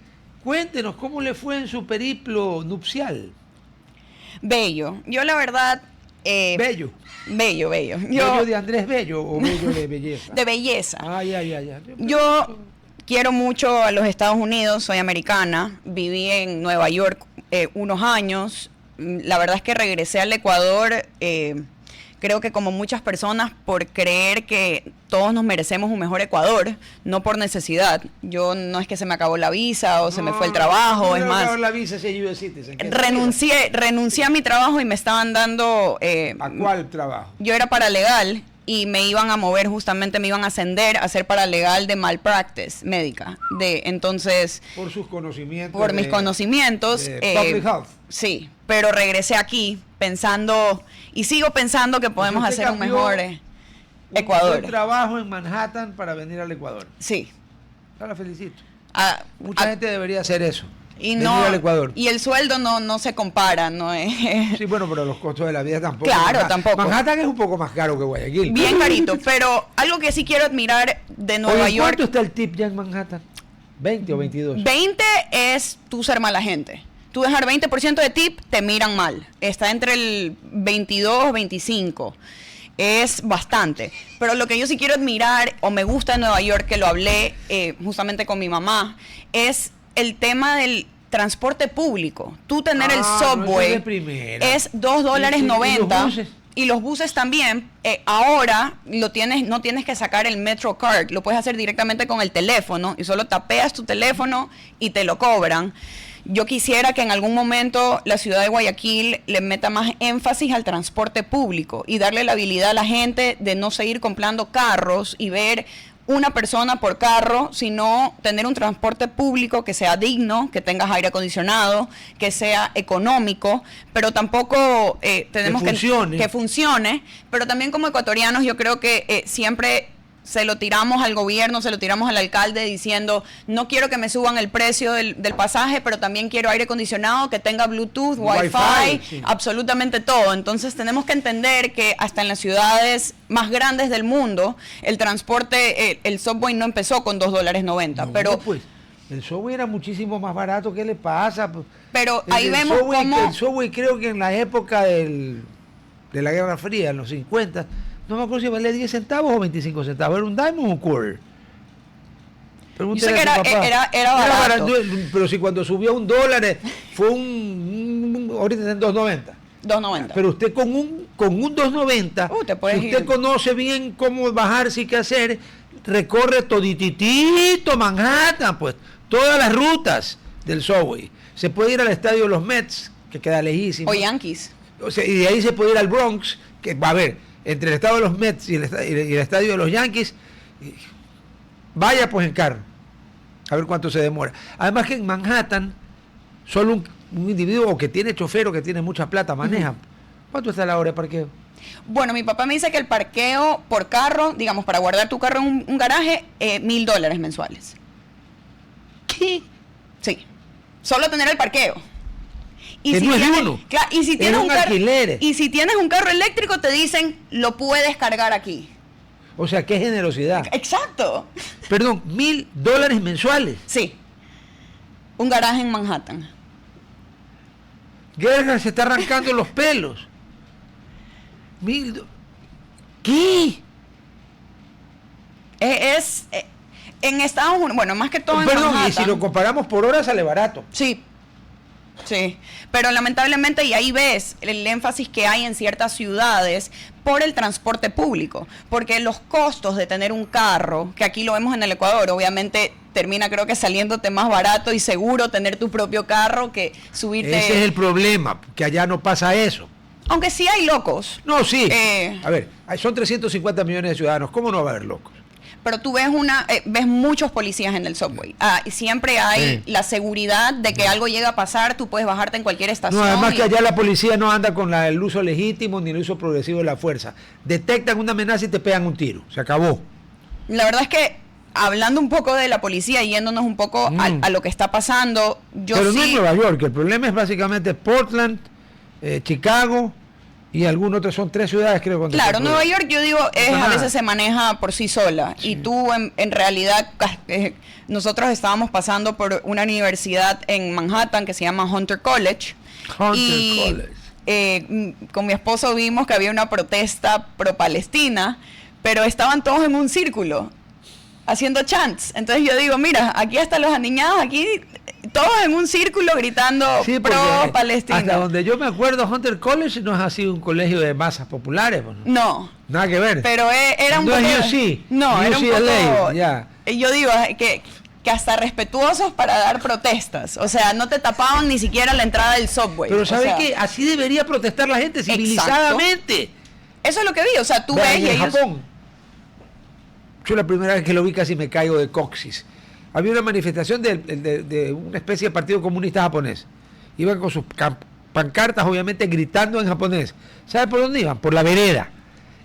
Cuéntenos, ¿cómo le fue en su periplo nupcial? Bello. Yo la verdad... Bello. Bello. ¿Bello de Andrés Bello o bello de belleza? De belleza. Ah, ya. Yo quiero mucho a los Estados Unidos, soy americana, viví en Nueva York unos años. La verdad es que regresé al Ecuador, creo que como muchas personas, por creer que todos nos merecemos un mejor Ecuador, no por necesidad. Yo no es que se me acabó la visa o se me fue el trabajo, es más. La visa, si US Citizen, renuncié a mi trabajo y me estaban dando... ¿A cuál trabajo? Yo era paralegal y me iban a mover, justamente me iban a ascender a ser paralegal de malpractice médica. Entonces... Por sus conocimientos. Por mis conocimientos. Public health. Sí, pero regresé aquí pensando, y sigo pensando que podemos hacer un mejor Ecuador. Un trabajo en Manhattan para venir al Ecuador. Sí. Yo la felicito. Mucha gente debería hacer eso. Y venir al Ecuador. Y el sueldo no se compara, no es. Sí, bueno, pero los costos de la vida tampoco. Claro, tampoco. Manhattan es un poco más caro que Guayaquil. Bien carito, pero algo que sí quiero admirar de Nueva York. ¿Cuánto está el tip ya en Manhattan? ¿20 o 22? 20 es tú ser mala gente. Tú dejar 20% de tip, te miran mal. Está entre el 22, 25. Es bastante. Pero lo que yo sí quiero admirar, o me gusta de Nueva York, que lo hablé justamente con mi mamá, es el tema del transporte público. Tú tener el subway es $2.90. Y los buses también, ahora no tienes que sacar el Metro Card, lo puedes hacer directamente con el teléfono y solo tapeas tu teléfono y te lo cobran. Yo quisiera que en algún momento la ciudad de Guayaquil le meta más énfasis al transporte público y darle la habilidad a la gente de no seguir comprando carros y ver una persona por carro, sino tener un transporte público que sea digno, que tengas aire acondicionado, que sea económico, pero tampoco tenemos que funcione. Pero también como ecuatorianos yo creo que siempre se lo tiramos al gobierno, se lo tiramos al alcalde diciendo, no quiero que me suban el precio del pasaje, pero también quiero aire acondicionado, que tenga Bluetooth, Wi-Fi, sí, absolutamente todo. Entonces tenemos que entender que hasta en las ciudades más grandes del mundo, el transporte, el subway no empezó con $2.90, no, pero... Pues, el subway era muchísimo más barato, ¿qué le pasa? Pero ahí vemos cómo... El subway creo que en la época de la Guerra Fría, en los 50... No me acuerdo si valía 10 centavos o 25 centavos. ¿Era un dime o un quarter? Yo sé que era barato. Pero si cuando subió a $1 fue ahorita está en 2.90. 2.90. Pero usted con un 2.90, si usted conoce bien cómo bajarse y qué hacer, recorre todititito Manhattan, pues, todas las rutas del subway. Se puede ir al estadio de los Mets, que queda lejísimo. O Yankees. O sea, y de ahí se puede ir al Bronx, que va a ver, entre el estadio de los Mets y el estadio de los Yankees, vaya pues en carro, a ver cuánto se demora. Además que en Manhattan, solo un individuo que tiene chofer o que tiene mucha plata maneja. ¿Cuánto está la hora de parqueo? Bueno, mi papá me dice que el parqueo por carro, digamos, para guardar tu carro en un garaje, $1,000 mensuales. ¿Qué? Sí, solo tener el parqueo. Y que si no es tienes, uno. Claro, y si tienes alquiler. Y si tienes un carro eléctrico, te dicen, lo puedes cargar aquí. O sea, qué generosidad. Exacto. Perdón, $1,000 mensuales. Sí. Un garaje en Manhattan. Gerhard se está arrancando los pelos. ¿Qué? En Estados Unidos, bueno, más que todo en Perdón, Manhattan. y si lo comparamos por hora, sale barato. Sí. Sí, pero lamentablemente, y ahí ves el énfasis que hay en ciertas ciudades por el transporte público, porque los costos de tener un carro, que aquí lo vemos en el Ecuador, obviamente termina creo que saliéndote más barato y seguro tener tu propio carro que subirte. Ese es el problema, que allá no pasa eso. Aunque sí hay locos. No, sí. A ver, son 350 millones de ciudadanos, ¿cómo no va a haber locos? Pero tú ves ves muchos policías en el subway. Y siempre hay la seguridad de que algo llega a pasar, tú puedes bajarte en cualquier estación. No, además que allá la policía no anda con el uso legítimo ni el uso progresivo de la fuerza. Detectan una amenaza y te pegan un tiro. Se acabó. La verdad es que, hablando un poco de la policía, yéndonos un poco a lo que está pasando, Pero no es Nueva York, el problema es básicamente Portland, Chicago, Y algunos otros son 3 ciudades, creo. Claro, Nueva York, yo digo, Ajá. a veces se maneja por sí sola. Sí. Y tú, en realidad, nosotros estábamos pasando por una universidad en Manhattan que se llama Hunter College. Con mi esposo vimos que había una protesta pro-Palestina, pero estaban todos en un círculo, haciendo chants. Entonces yo digo, mira, aquí están los aniñados, aquí todos en un círculo gritando Sí, porque pro-Palestina. hasta donde yo me acuerdo, Hunter College no es así un colegio de masas populares. Pues, ¿no? No, Nada que ver. pero era un No poco... es UC, No, era un UCLA, poco... ya. Yo digo que hasta respetuosos para dar protestas. O sea, no te tapaban ni siquiera la entrada del subway. Pero o ¿sabes sea, qué? Así debería protestar la gente, civilizadamente. Eso es lo que vi. O sea, tú Vean, ves y en ellos... Japón, yo la primera vez que lo vi casi me caigo de coxis. Había una manifestación de una especie de partido comunista japonés. Iban con sus pancartas, obviamente, gritando en japonés. ¿Sabe por dónde iban? Por la vereda.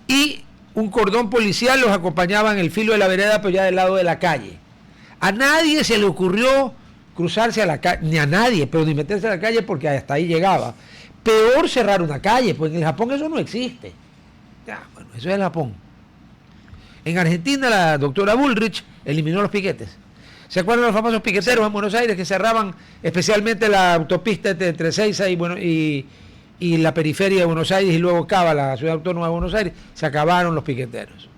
Y un cordón policial los acompañaba en el filo de la vereda, pero ya del lado de la calle. A nadie se le ocurrió cruzarse a la calle, ni a nadie, pero ni meterse a la calle porque hasta ahí llegaba. Peor cerrar una calle, pues en el Japón eso no existe. Ya, bueno, eso es el Japón. En Argentina la doctora Bullrich eliminó los piquetes. ¿Se acuerdan de los famosos piqueteros en Buenos Aires que cerraban especialmente la autopista entre Ezeiza y la periferia de Buenos Aires y luego Cava, la ciudad autónoma de Buenos Aires? Se acabaron los piqueteros.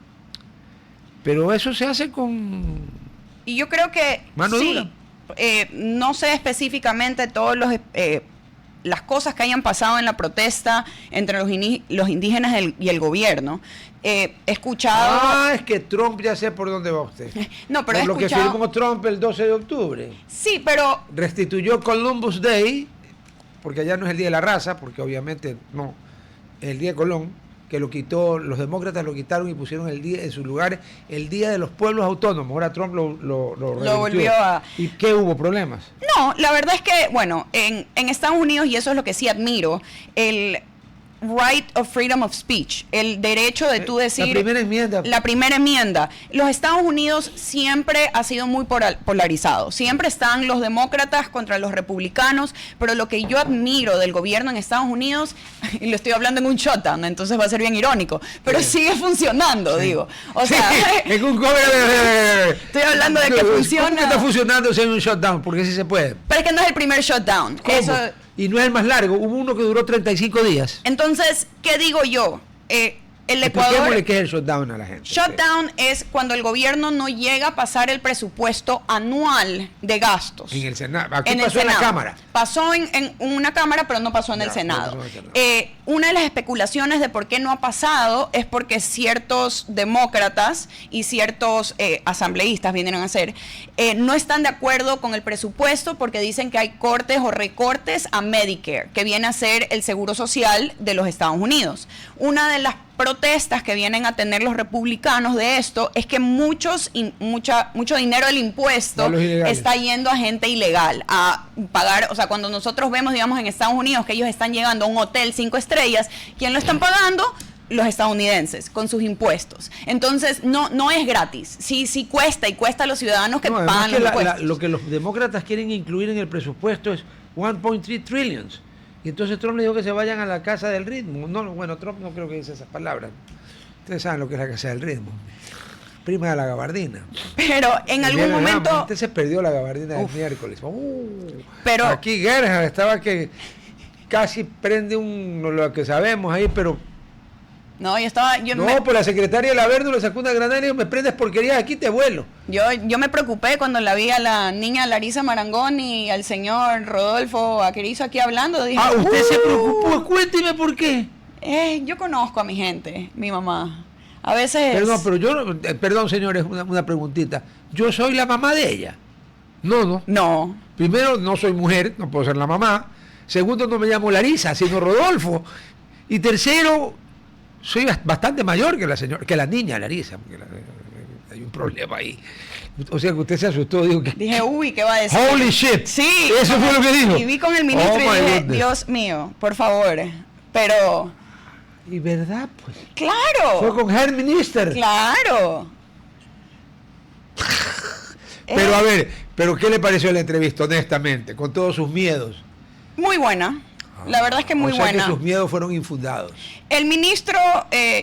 Pero eso se hace con... Y yo creo que Mano sí, dura. No sé específicamente todos las cosas que hayan pasado en la protesta entre los indígenas y el gobierno. He escuchado... Ah, es que Trump, ya sé por dónde va usted. No, pero Por he lo que escuchado... firmó Trump el 12 de octubre. Sí, pero... Restituyó Columbus Day, porque allá no es el Día de la Raza, porque obviamente no, es el Día de Colón, que lo quitó, los demócratas lo quitaron y pusieron el día en su lugar, el Día de los Pueblos Autónomos. Ahora Trump lo revirtió. volvió a... ¿Y qué hubo? ¿Problemas? No, la verdad es que, bueno, en Estados Unidos, y eso es lo que sí admiro, el right of freedom of speech, el derecho de tú decir... La primera enmienda. La primera enmienda. Los Estados Unidos siempre ha sido muy polarizado. Siempre están los demócratas contra los republicanos, pero lo que yo admiro del gobierno en Estados Unidos, y lo estoy hablando en un shutdown, entonces va a ser bien irónico, pero sigue funcionando, digo. O sea, en un estoy hablando de que funciona. ¿Cómo que está funcionando si hay un shutdown? Porque sí se puede. Pero es que no es el primer shutdown. ¿Cómo? Eso, Y no es el más largo. Hubo uno que duró 35 días. entonces, ¿qué digo yo? El Ecuador... Expliquémosle qué es el shutdown a la gente. Shutdown es cuando el gobierno no llega a pasar el presupuesto anual de gastos. En el Senado. Aquí En el pasó en la Senado. Cámara. Pasó en una Cámara, pero no pasó en el Ya, Senado. no pasó en el Senado. Una de las especulaciones de por qué no ha pasado es porque ciertos demócratas y ciertos asambleístas vinieron a ser, no están de acuerdo con el presupuesto porque dicen que hay cortes o recortes a Medicare, que viene a ser el seguro social de los Estados Unidos. Una de las protestas que vienen a tener los republicanos de esto es que mucho dinero del impuesto A los ilegales. está yendo a gente ilegal a pagar. O sea, cuando nosotros vemos, digamos, en Estados Unidos que ellos están llegando a un hotel 5 estrellas, ¿quién lo están pagando? Los estadounidenses con sus impuestos. Entonces no es gratis, sí cuesta, y cuesta a los ciudadanos que No, además pagan que los impuestos. lo que los demócratas quieren incluir en el presupuesto es 1.3 trillions. Y entonces Trump le dijo que se vayan a la casa del ritmo. No, bueno, Trump no creo que dice esas palabras. Ustedes saben lo que es la casa del ritmo. Prima de la gabardina. Pero en algún momento... Antes se perdió la gabardina del Uf. miércoles. Pero- Aquí Gerhard estaba que casi prende lo que sabemos ahí, pero... No, No, pues la secretaria de la Verdu le sacó una granada y dijo, me prendes porquerías, aquí te vuelo. Yo me preocupé cuando la vi a la niña Larisa Marangón y al señor Rodolfo Aquerizo aquí hablando. Dije, Usted se preocupó, cuénteme por qué. Yo conozco a mi gente, mi mamá. A veces... Perdón, pero yo, perdón señores, una preguntita. Yo soy la mamá de ella. No. No. Primero, no soy mujer, no puedo ser la mamá. Segundo, no me llamo Larisa, sino Rodolfo. Y tercero, soy bastante mayor que la niña Larisa, porque hay un problema ahí. O sea que usted se asustó, digo que... Dije, uy, ¿qué va a decir? Holy shit. Sí. Eso fue lo que dijo. Y vi con el ministro Oh, y my dije, goodness. Dios mío, por favor. Pero, Y verdad, pues. claro. Fue con Herr Minister. Claro. Pero a ver, ¿pero qué le pareció la entrevista, honestamente, con todos sus miedos? Muy buena. La verdad es que muy o sea buena. Que sus miedos fueron infundados. El ministro,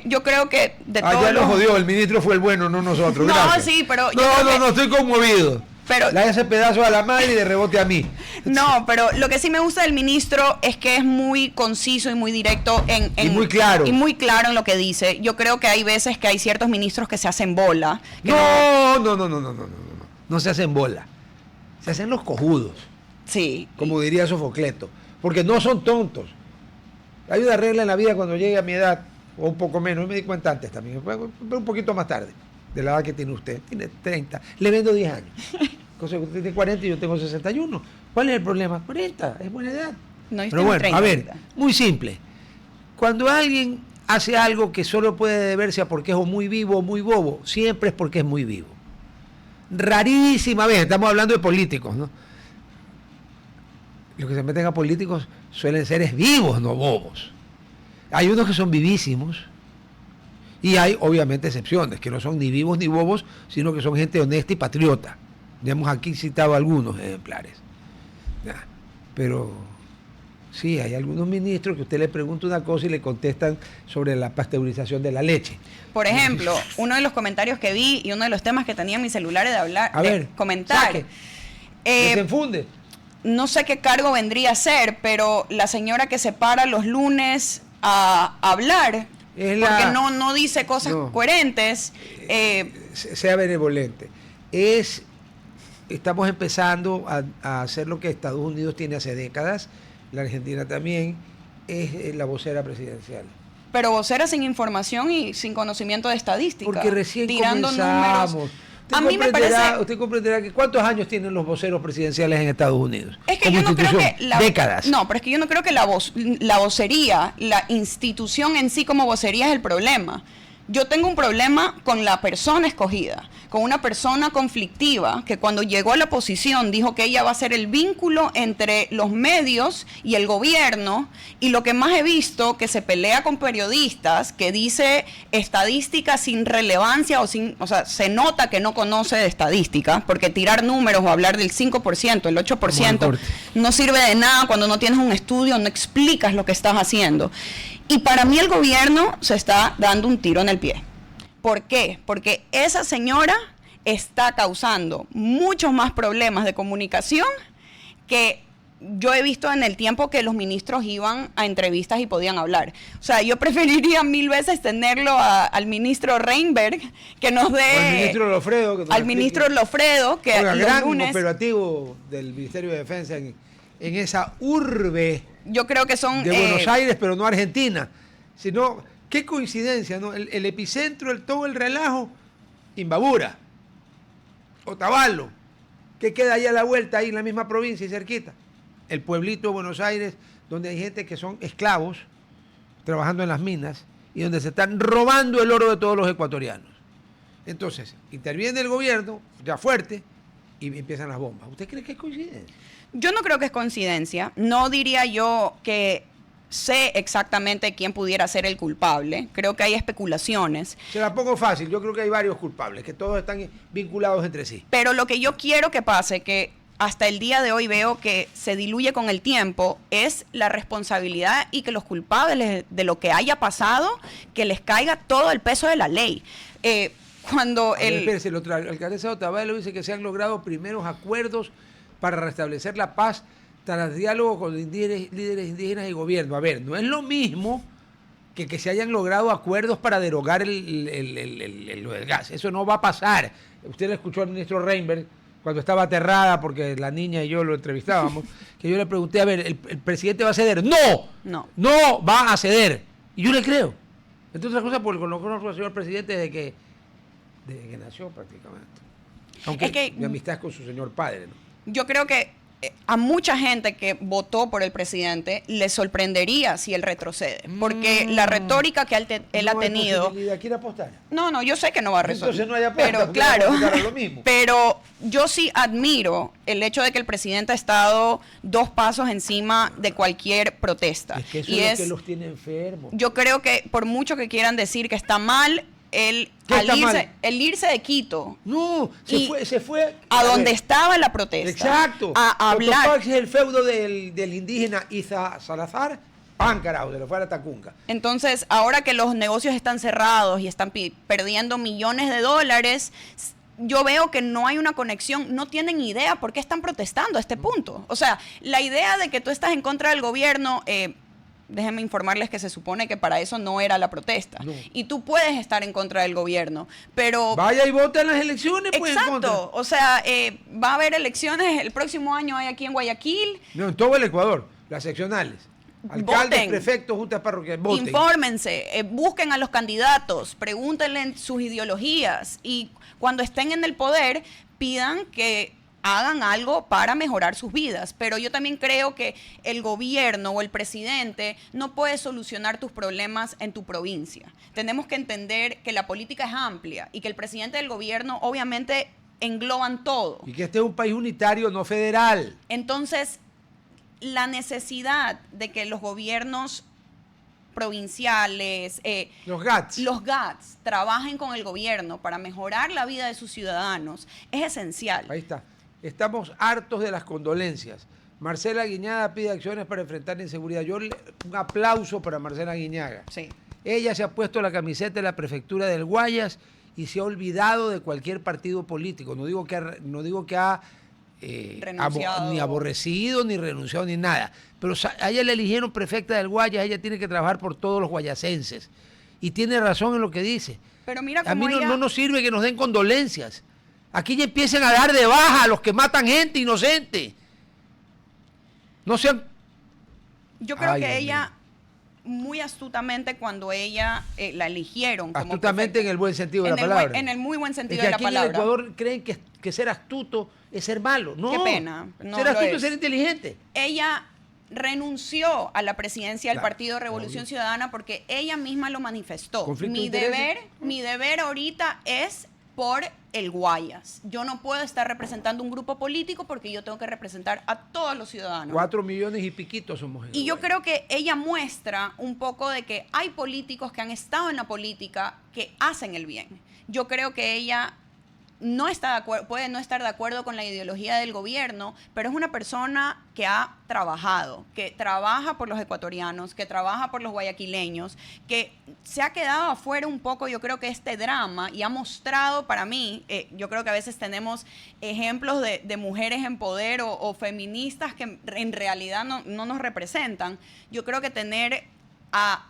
yo creo que de ya todos lo jodió, el ministro fue el bueno, no nosotros. No, Gracias. sí, pero yo creo que- No, estoy conmovido. Pero- Le hace pedazo a la madre y de rebote a mí. No, pero lo que sí me gusta del ministro es que es muy conciso y muy directo Y muy claro. y muy claro en lo que dice. Yo creo que hay veces que hay ciertos ministros que se hacen bola. Que No se hacen bola. Se hacen los cojudos, Sí. como diría Sofocleto. Porque no son tontos. Hay una regla en la vida cuando llegue a mi edad, o un poco menos, me di cuenta antes también, pero un poquito más tarde, de la edad que tiene usted. Tiene 30, le vendo 10 años. Cosa que usted tiene 40 y yo tengo 61. ¿Cuál es el problema? 40, es buena edad. No, yo Pero tengo bueno, 30 a ver, ahorita. muy simple. Cuando alguien hace algo que solo puede deberse a porque es o muy vivo o muy bobo, siempre es porque es muy vivo. Rarísima vez, estamos hablando de políticos, ¿no? Los que se meten a políticos suelen ser vivos, no bobos. Hay unos que son vivísimos y hay obviamente excepciones, que no son ni vivos ni bobos, sino que son gente honesta y patriota. Ya hemos aquí citado algunos ejemplares. Ya, pero sí, hay algunos ministros que usted le pregunta una cosa y le contestan sobre la pasteurización de la leche. Por ejemplo, uno de los comentarios que vi y uno de los temas que tenía en mi celular de hablar, A ver, comentar. saque. Que se enfunde. No sé qué cargo vendría a ser, pero la señora que se para los lunes a hablar, Es porque la- no dice cosas No. coherentes. Sea benevolente. Estamos empezando a hacer lo que Estados Unidos tiene hace décadas, la Argentina también, es la vocera presidencial. Pero vocera sin información y sin conocimiento de estadística. Porque recién tirando comenzamos. números. Usted A mí me parece... Usted comprenderá que ¿cuántos años tienen los voceros presidenciales en Estados Unidos? Es que como yo no creo que institución? Décadas. No, pero es que yo no creo que la vocería, la institución en sí como vocería es el problema. Yo tengo un problema con la persona escogida, con una persona conflictiva que cuando llegó a la posición dijo que ella va a ser el vínculo entre los medios y el gobierno, y lo que más he visto que se pelea con periodistas, que dice estadísticas sin relevancia o sea, se nota que no conoce de estadística, porque tirar números o hablar del 5%, el 8%, no sirve de nada cuando no tienes un estudio, no explicas lo que estás haciendo. Y para mí el gobierno se está dando un tiro en el pie. ¿Por qué? Porque esa señora está causando muchos más problemas de comunicación que yo he visto en el tiempo que los ministros iban a entrevistas y podían hablar. O sea, yo preferiría 1000 veces tenerlo al ministro Reinberg que nos dé... O al ministro Lofredo. Que nos al ministro Lofredo, que Oiga, los gran lunes... operativo del Ministerio de Defensa en esa urbe Yo creo que son... de Buenos Aires, pero no Argentina, sino, qué coincidencia, ¿no? El epicentro, todo el relajo, Imbabura, Otavalo, que queda ahí a la vuelta, ahí en la misma provincia y cerquita, el pueblito de Buenos Aires, donde hay gente que son esclavos, trabajando en las minas, y donde se están robando el oro de todos los ecuatorianos. Entonces, interviene el gobierno, ya fuerte, y empiezan las bombas. ¿Usted cree que es coincidencia? Yo no creo que es coincidencia. No diría yo que sé exactamente quién pudiera ser el culpable. Creo que hay especulaciones. Se la pongo fácil. Yo creo que hay varios culpables, que todos están vinculados entre sí. Pero lo que yo quiero que pase, que hasta el día de hoy veo que se diluye con el tiempo, es la responsabilidad y que los culpables de lo que haya pasado, que les caiga todo el peso de la ley. Cuando Espérese, la alcaldesa de Otavalo dice que se han logrado primeros acuerdos para restablecer la paz tras diálogo con líderes indígenas y gobierno. A ver, no es lo mismo que se hayan logrado acuerdos para derogar lo del gas. Eso no va a pasar. Usted le escuchó al ministro Reinberg cuando estaba aterrada porque la niña y yo lo entrevistábamos, que yo le pregunté, a ver, ¿el presidente va a ceder? No va a ceder. Y yo le creo. Entre otras cosas, porque lo conozco al señor presidente desde que nació prácticamente. Aunque es que mi amistad es con su señor padre, ¿no? Yo creo que a mucha gente que votó por el presidente le sorprendería si él retrocede, porque la retórica que él ha tenido... ¿Quiere apostar? No, yo sé que no va a resolver. Entonces no hay apuesta, pero porque claro, va a apostar a lo mismo. Pero yo sí admiro el hecho de que el presidente ha estado 2 pasos encima de cualquier protesta. Es que eso y es lo que los tiene enfermos. Yo creo que por mucho que quieran decir que está mal, él ¿Qué está mal? el irse de Quito No, Y se fue a donde ver, estaba la protesta, exacto. a hablar. Cotopaxi es el feudo del indígena Isa Salazar. Pan, carajo, se lo fue a la Tacunga. Entonces, ahora que los negocios están cerrados y están perdiendo millones de dólares, yo veo que no hay una conexión, no tienen idea por qué están protestando a este punto. O sea, la idea de que tú estás en contra del gobierno, déjenme informarles que se supone que para eso no era la protesta. No. Y tú puedes estar en contra del gobierno, pero... Vaya y vota en las elecciones, pues. Exacto, o sea, va a haber elecciones el próximo año hay aquí en Guayaquil. No, en todo el Ecuador, las seccionales. Alcaldes, Voten, prefectos, juntas parroquiales, voten. Infórmense, busquen a los candidatos, pregúntenle sus ideologías y cuando estén en el poder pidan que hagan algo para mejorar sus vidas. Pero yo también creo que el gobierno o el presidente no puede solucionar tus problemas en tu provincia. Tenemos que entender que la política es amplia y que el presidente del gobierno obviamente engloban todo. Y que este es un país unitario, no federal. Entonces, la necesidad de que los gobiernos provinciales, los GATS trabajen con el gobierno para mejorar la vida de sus ciudadanos es esencial. Ahí está. Estamos hartos de las condolencias. Marcela Guiñaga pide acciones para enfrentar la inseguridad. Un aplauso para Marcela Guiñaga. Sí. Ella se ha puesto la camiseta de la prefectura del Guayas y se ha olvidado de cualquier partido político. No digo que ha ni aborrecido, ni renunciado, ni nada. Pero a ella le eligieron prefecta del Guayas, ella tiene que trabajar por todos los guayasenses. Y tiene razón en lo que dice. Pero mira a mí ella... no nos sirve que nos den condolencias. Aquí ya empiecen a dar de baja a los que matan gente inocente. No sean... Yo creo que ella, muy astutamente, cuando ella la eligieron como astutamente prefecta, en el buen sentido de la palabra. En el muy buen sentido es que de la palabra. Aquí en el Ecuador creen que ser astuto es ser malo. No. Qué pena. No ser astuto es ser inteligente. Ella renunció a la presidencia del Partido Revolución Ciudadana porque ella misma lo manifestó. Mi deber ahorita es por el Guayas. Yo no puedo estar representando un grupo político porque yo tengo que representar a todos los ciudadanos. 4 millones y piquitos somos. Y yo creo que ella muestra un poco de que hay políticos que han estado en la política que hacen el bien. Yo creo que ella no está de acuerdo, puede no estar de acuerdo con la ideología del gobierno, pero es una persona que ha trabajado, que trabaja por los ecuatorianos, que trabaja por los guayaquileños, que se ha quedado afuera un poco, yo creo que este drama, y ha mostrado para mí, yo creo que a veces tenemos ejemplos de mujeres en poder o feministas que en realidad no nos representan. Yo creo que tener a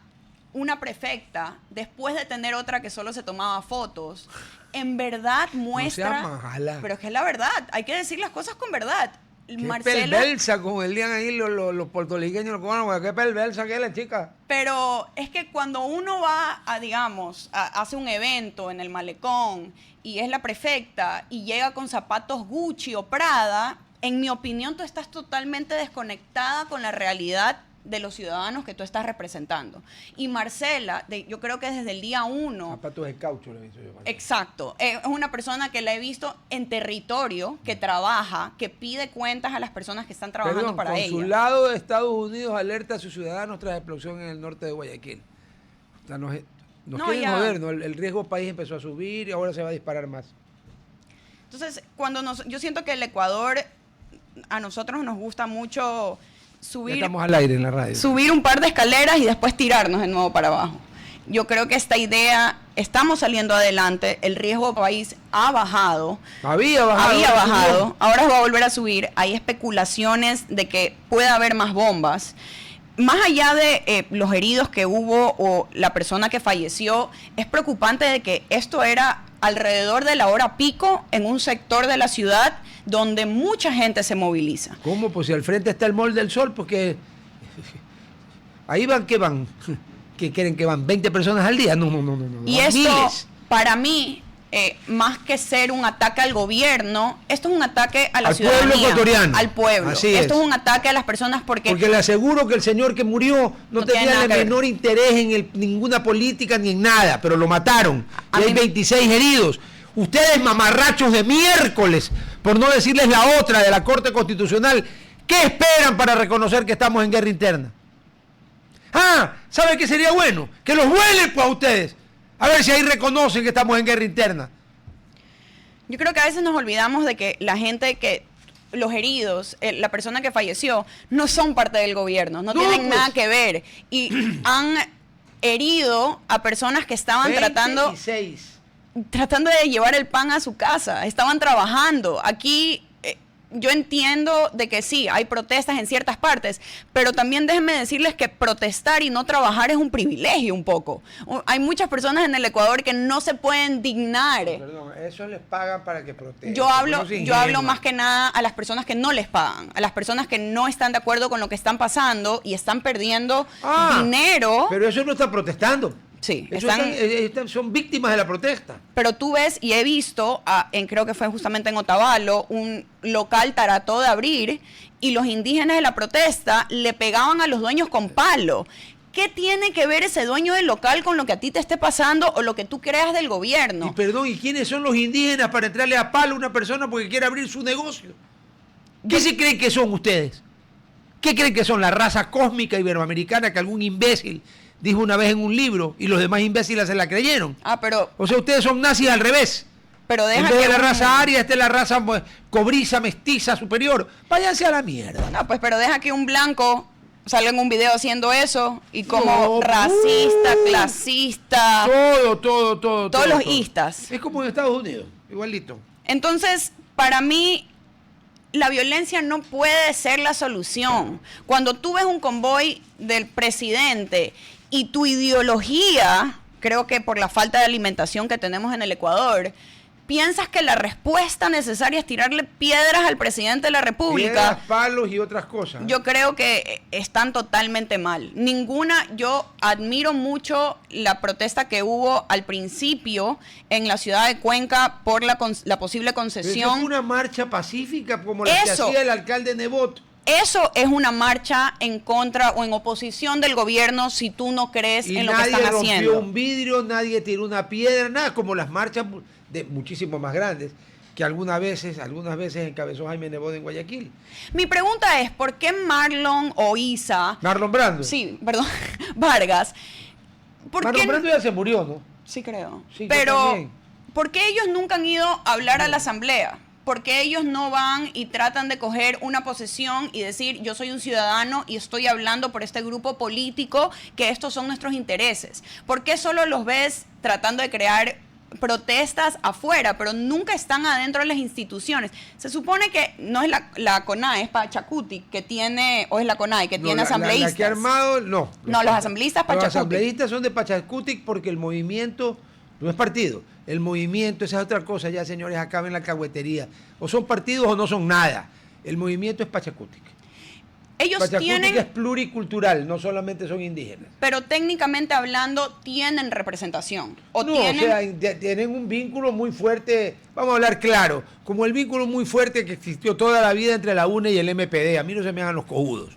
una prefecta, después de tener otra que solo se tomaba fotos, en verdad muestra... No sea mala. Pero es que es la verdad, hay que decir las cosas con verdad. Qué perversa, como el día ahí los puertorriqueños, los cubanos, qué perversa que es la chica. Pero es que cuando uno va a, digamos, hace un evento en el malecón y es la prefecta y llega con zapatos Gucci o Prada, en mi opinión tú estás totalmente desconectada con la realidad de los ciudadanos que tú estás representando. Y Marcela, yo creo que desde el día 1... Zapatos de caucho le he visto yo. Marcela. Exacto. Es una persona que la he visto en territorio, que trabaja, que pide cuentas a las personas que están trabajando para ella. El consulado de Estados Unidos alerta a sus ciudadanos tras explosión en el norte de Guayaquil. O sea, nos quieren joder, ¿no? El riesgo país empezó a subir y ahora se va a disparar más. Entonces, yo siento que el Ecuador, a nosotros nos gusta mucho... Ya estamos al aire en la radio. Subir un par de escaleras y después tirarnos de nuevo para abajo. Yo creo que esta idea, estamos saliendo adelante, el riesgo país ha bajado. Había bajado, ahora va a volver a subir. Hay especulaciones de que puede haber más bombas. Más allá de los heridos que hubo o la persona que falleció, es preocupante de que esto era alrededor de la hora pico en un sector de la ciudad donde mucha gente se moviliza. ¿Cómo? Pues si al frente está el Mall del Sol, porque ahí van, ¿qué van? ¿Qué quieren que van? ¿20 personas al día? No. Y esto, miles. Para mí, más que ser un ataque al gobierno, esto es un ataque a la ciudadanía. Al pueblo ecuatoriano. Al pueblo. Esto es un ataque a las personas porque le aseguro que el señor que murió no tenía el menor interés en ninguna política ni en nada, pero lo mataron. Y hay 26 heridos. Ustedes, mamarrachos de miércoles, por no decirles la otra de la Corte Constitucional, ¿qué esperan para reconocer que estamos en guerra interna? ¿Sabe qué sería bueno? Que los vuelen pues a ustedes. A ver si ahí reconocen que estamos en guerra interna. Yo creo que a veces nos olvidamos de que la gente los heridos, la persona que falleció, no son parte del gobierno, no tienen nada que ver. Y han herido a personas que estaban tratando de llevar el pan a su casa, estaban trabajando. Aquí yo entiendo de que sí, hay protestas en ciertas partes, pero también déjenme decirles que protestar y no trabajar es un privilegio un poco. Hay muchas personas en el Ecuador que no se pueden dignar. Perdón, eso les pagan para que protesten. Yo hablo más que nada a las personas que no les pagan, a las personas que no están de acuerdo con lo que están pasando y están perdiendo dinero. Pero eso no está protestando. Sí, son víctimas de la protesta. Pero tú ves, y he visto, creo que fue justamente en Otavalo, un local trató de abrir y los indígenas de la protesta le pegaban a los dueños con palo. ¿Qué tiene que ver ese dueño del local con lo que a ti te esté pasando o lo que tú creas del gobierno? Y perdón, ¿y quiénes son los indígenas para entrarle a palo a una persona porque quiere abrir su negocio? ¿Qué se creen que son ustedes? ¿Qué creen que son? La raza cósmica iberoamericana que algún imbécil dijo una vez en un libro y los demás imbéciles se la creyeron. O sea, ustedes son nazis al revés. Pero en vez de la raza aria, esta es la raza cobriza, mestiza, superior. Váyanse a la mierda. No, pues pero deja que un blanco salga en un video haciendo eso y como racista, clasista. Todos los istas. Es como en Estados Unidos, igualito. Entonces, para mí, la violencia no puede ser la solución. Cuando tú ves un convoy del presidente y tu ideología, creo que por la falta de alimentación que tenemos en el Ecuador, piensas que la respuesta necesaria es tirarle piedras al presidente de la República. Piedras, palos y otras cosas. Yo creo que están totalmente mal. Yo admiro mucho la protesta que hubo al principio en la ciudad de Cuenca por la posible concesión. Pero es una marcha pacífica como la que hacía el alcalde Nebot. Eso es una marcha en contra o en oposición del gobierno si tú no crees en lo que están haciendo. Nadie rompió un vidrio, nadie tiró una piedra, nada, como las marchas de muchísimo más grandes que algunas veces encabezó Jaime Nebot en Guayaquil. Mi pregunta es, ¿por qué Marlon Brando? Sí, perdón, Vargas. Marlon Brando ya se murió, ¿no? Sí, creo. Sí, pero, ¿por qué ellos nunca han ido a hablar a la asamblea? ¿Por qué ellos no van y tratan de coger una posición y decir, yo soy un ciudadano y estoy hablando por este grupo político, que estos son nuestros intereses? ¿Por qué solo los ves tratando de crear protestas afuera, pero nunca están adentro de las instituciones? Se supone que no es la CONAE, es Pachacuti que tiene, o es la CONAE que tiene asambleístas. La que ha armado, no. No, los asambleístas Pachacuti. Los asambleístas son de Pachacuti porque el movimiento no es partido. El movimiento, esa es otra cosa ya, señores, acaben la cagüetería. O son partidos o no son nada. El movimiento es Pachacuti. Pachacuti es pluricultural, no solamente son indígenas. Pero técnicamente hablando, tienen representación. O sea, tienen un vínculo muy fuerte, vamos a hablar claro, como el vínculo muy fuerte que existió toda la vida entre la UNE y el MPD. A mí no se me hagan los cojudos.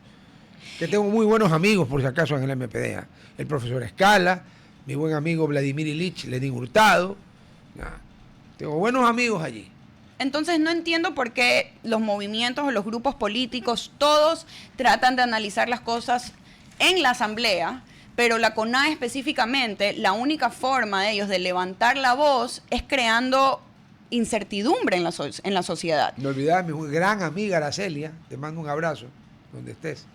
Que tengo muy buenos amigos, por si acaso, en el MPD. El profesor Escala, mi buen amigo Vladimir Ilich, Lenín Hurtado. Tengo buenos amigos allí. Entonces no entiendo por qué los movimientos o los grupos políticos todos tratan de analizar las cosas en la asamblea, pero la CONAE específicamente, la única forma de ellos de levantar la voz es creando incertidumbre en la sociedad. No olvidar a mi gran amiga Aracelia, te mando un abrazo donde estés.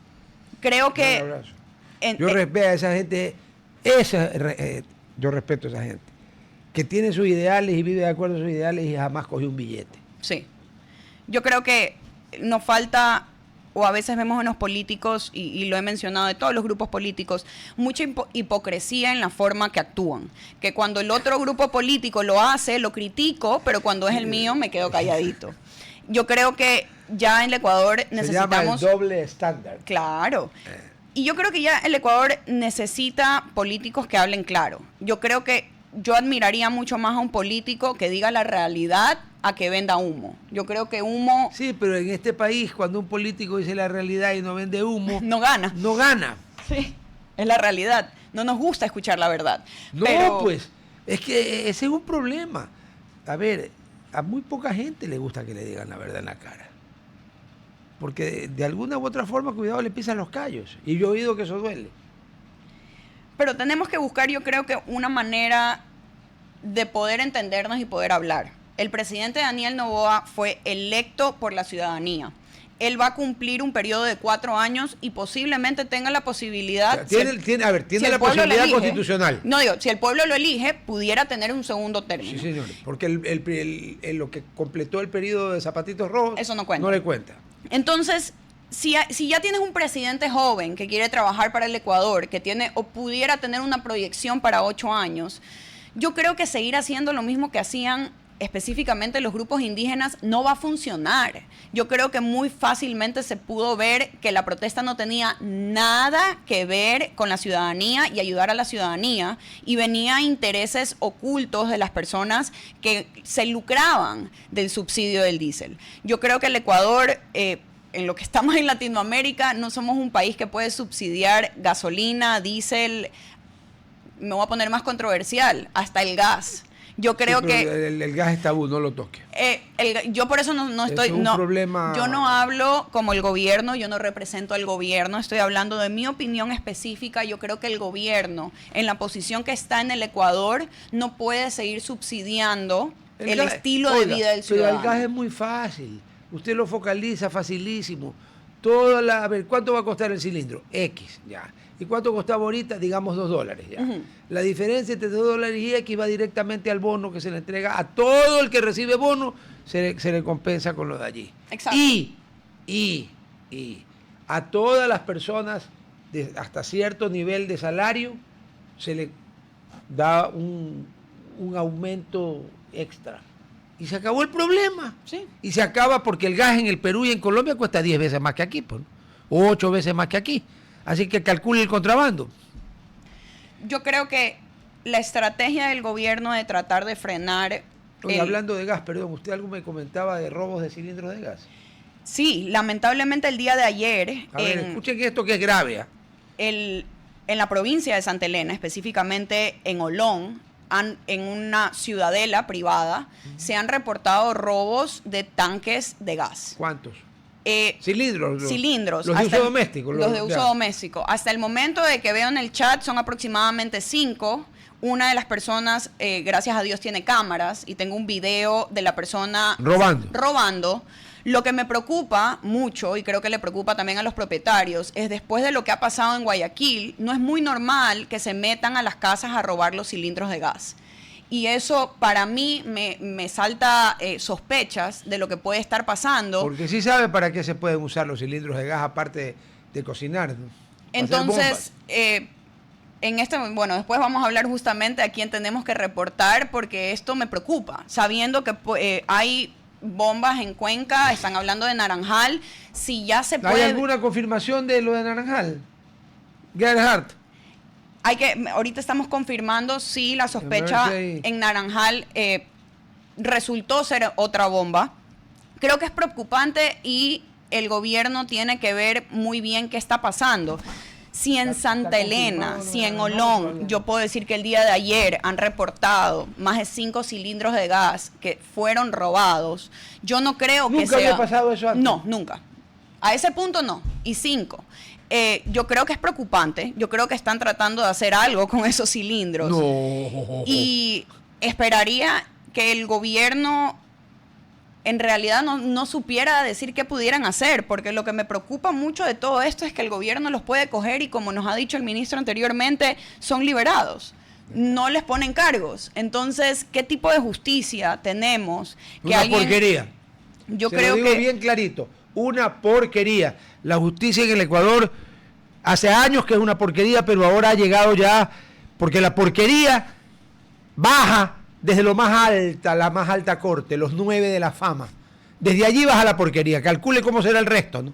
Creo que... Yo respeto a esa gente, yo respeto a esa gente que tiene sus ideales y vive de acuerdo a sus ideales y jamás cogió un billete. Sí. Yo creo que nos falta, o a veces vemos en los políticos, y lo he mencionado de todos los grupos políticos, mucha hipocresía en la forma que actúan. Que cuando el otro grupo político lo hace, lo critico, pero cuando es el mío me quedo calladito. Yo creo que ya en el Ecuador necesitamos... Se llama el doble estándar. Claro. Y yo creo que ya el Ecuador necesita políticos que hablen claro. Yo admiraría mucho más a un político que diga la realidad a que venda humo. Yo creo que humo... Sí, pero en este país, cuando un político dice la realidad y no vende humo... No gana. No gana. Sí, es la realidad. No nos gusta escuchar la verdad. No, pues, es que ese es un problema. A ver, a muy poca gente le gusta que le digan la verdad en la cara. Porque de alguna u otra forma, cuidado, le pisan los callos. Y yo he oído que eso duele. Pero tenemos que buscar, yo creo que una manera de poder entendernos y poder hablar. El presidente Daniel Noboa fue electo por la ciudadanía. Él va a cumplir un periodo de 4 años y posiblemente tenga la posibilidad... Tiene la posibilidad constitucional. No, digo, si el pueblo lo elige, pudiera tener un segundo término. Sí, señor, porque lo que completó el periodo de Zapatitos Rojos... Eso no cuenta. No le cuenta. Entonces, si ya tienes un presidente joven que quiere trabajar para el Ecuador, que tiene o pudiera tener una proyección para 8 años, yo creo que seguir haciendo lo mismo que hacían específicamente los grupos indígenas no va a funcionar. Yo creo que muy fácilmente se pudo ver que la protesta no tenía nada que ver con la ciudadanía y ayudar a la ciudadanía, y venía a intereses ocultos de las personas que se lucraban del subsidio del diésel. Yo creo que el Ecuador, en lo que estamos en Latinoamérica, no somos un país que puede subsidiar gasolina, diésel, me voy a poner más controversial, hasta el gas. Yo creo que el gas es tabú, no lo toque. Yo por eso no estoy... Es un problema. Yo no hablo como el gobierno, yo no represento al gobierno, estoy hablando de mi opinión específica. Yo creo que el gobierno, en la posición que está en el Ecuador, no puede seguir subsidiando el estilo de vida del ciudadano. Pero el gas es muy fácil. Usted lo focaliza facilísimo. A ver, ¿cuánto va a costar el cilindro? X, ya. ¿Y cuánto costaba ahorita? Digamos $2, ya. La diferencia entre $2 y X va directamente al bono que se le entrega a todo el que recibe bono, se le compensa con lo de allí. Exacto. Y a todas las personas hasta cierto nivel de salario se le da un aumento extra. Y se acabó el problema. Sí. Y se acaba porque el gas en el Perú y en Colombia cuesta 10 veces más que aquí, pues, o 8 veces más que aquí. Así que calcule el contrabando. Yo creo que la estrategia del gobierno de tratar de frenar... Hablando de gas, perdón, usted algo me comentaba de robos de cilindros de gas. Sí, lamentablemente el día de ayer... A ver, escuchen esto que es grave. En la provincia de Santa Elena, específicamente en Olón, en una ciudadela privada, se han reportado robos de tanques de gas. ¿Cuántos? Cilindros. Los de uso doméstico. Los de uso doméstico. Hasta el momento de que veo en el chat son aproximadamente 5. Una de las personas, gracias a Dios, tiene cámaras y tengo un video de la persona robando. Lo que me preocupa mucho, y creo que le preocupa también a los propietarios, es después de lo que ha pasado en Guayaquil, no es muy normal que se metan a las casas a robar los cilindros de gas. Y eso para mí me salta sospechas de lo que puede estar pasando. Porque sí sabe para qué se pueden usar los cilindros de gas aparte de cocinar, ¿no? Entonces, después vamos a hablar justamente a quién tenemos que reportar, porque esto me preocupa, sabiendo que hay bombas en Cuenca, están hablando de Naranjal, si ya se puede... ¿Hay alguna confirmación de lo de Naranjal? Gerhardt. Ahorita estamos confirmando si la sospecha en Naranjal resultó ser otra bomba. Creo que es preocupante y el gobierno tiene que ver muy bien qué está pasando. Si en Santa Elena, si en Olón, yo puedo decir que el día de ayer han reportado más de 5 cilindros de gas que fueron robados, yo no creo que sea... ¿Nunca había pasado eso antes? No, nunca. A ese punto no. Y 5. Yo creo que es preocupante. Yo creo que están tratando de hacer algo con esos cilindros. No. Y esperaría que el gobierno en realidad no supiera decir qué pudieran hacer, porque lo que me preocupa mucho de todo esto es que el gobierno los puede coger y, como nos ha dicho el ministro anteriormente, son liberados. No les ponen cargos. Entonces, ¿qué tipo de justicia tenemos? Una porquería. Yo creo que... bien clarito. Una porquería. La justicia en el Ecuador hace años que es una porquería, pero ahora ha llegado ya, porque la porquería baja desde lo más alta, la más alta corte, los 9 de la fama. Desde allí baja la porquería. Calcule cómo será el resto, ¿no?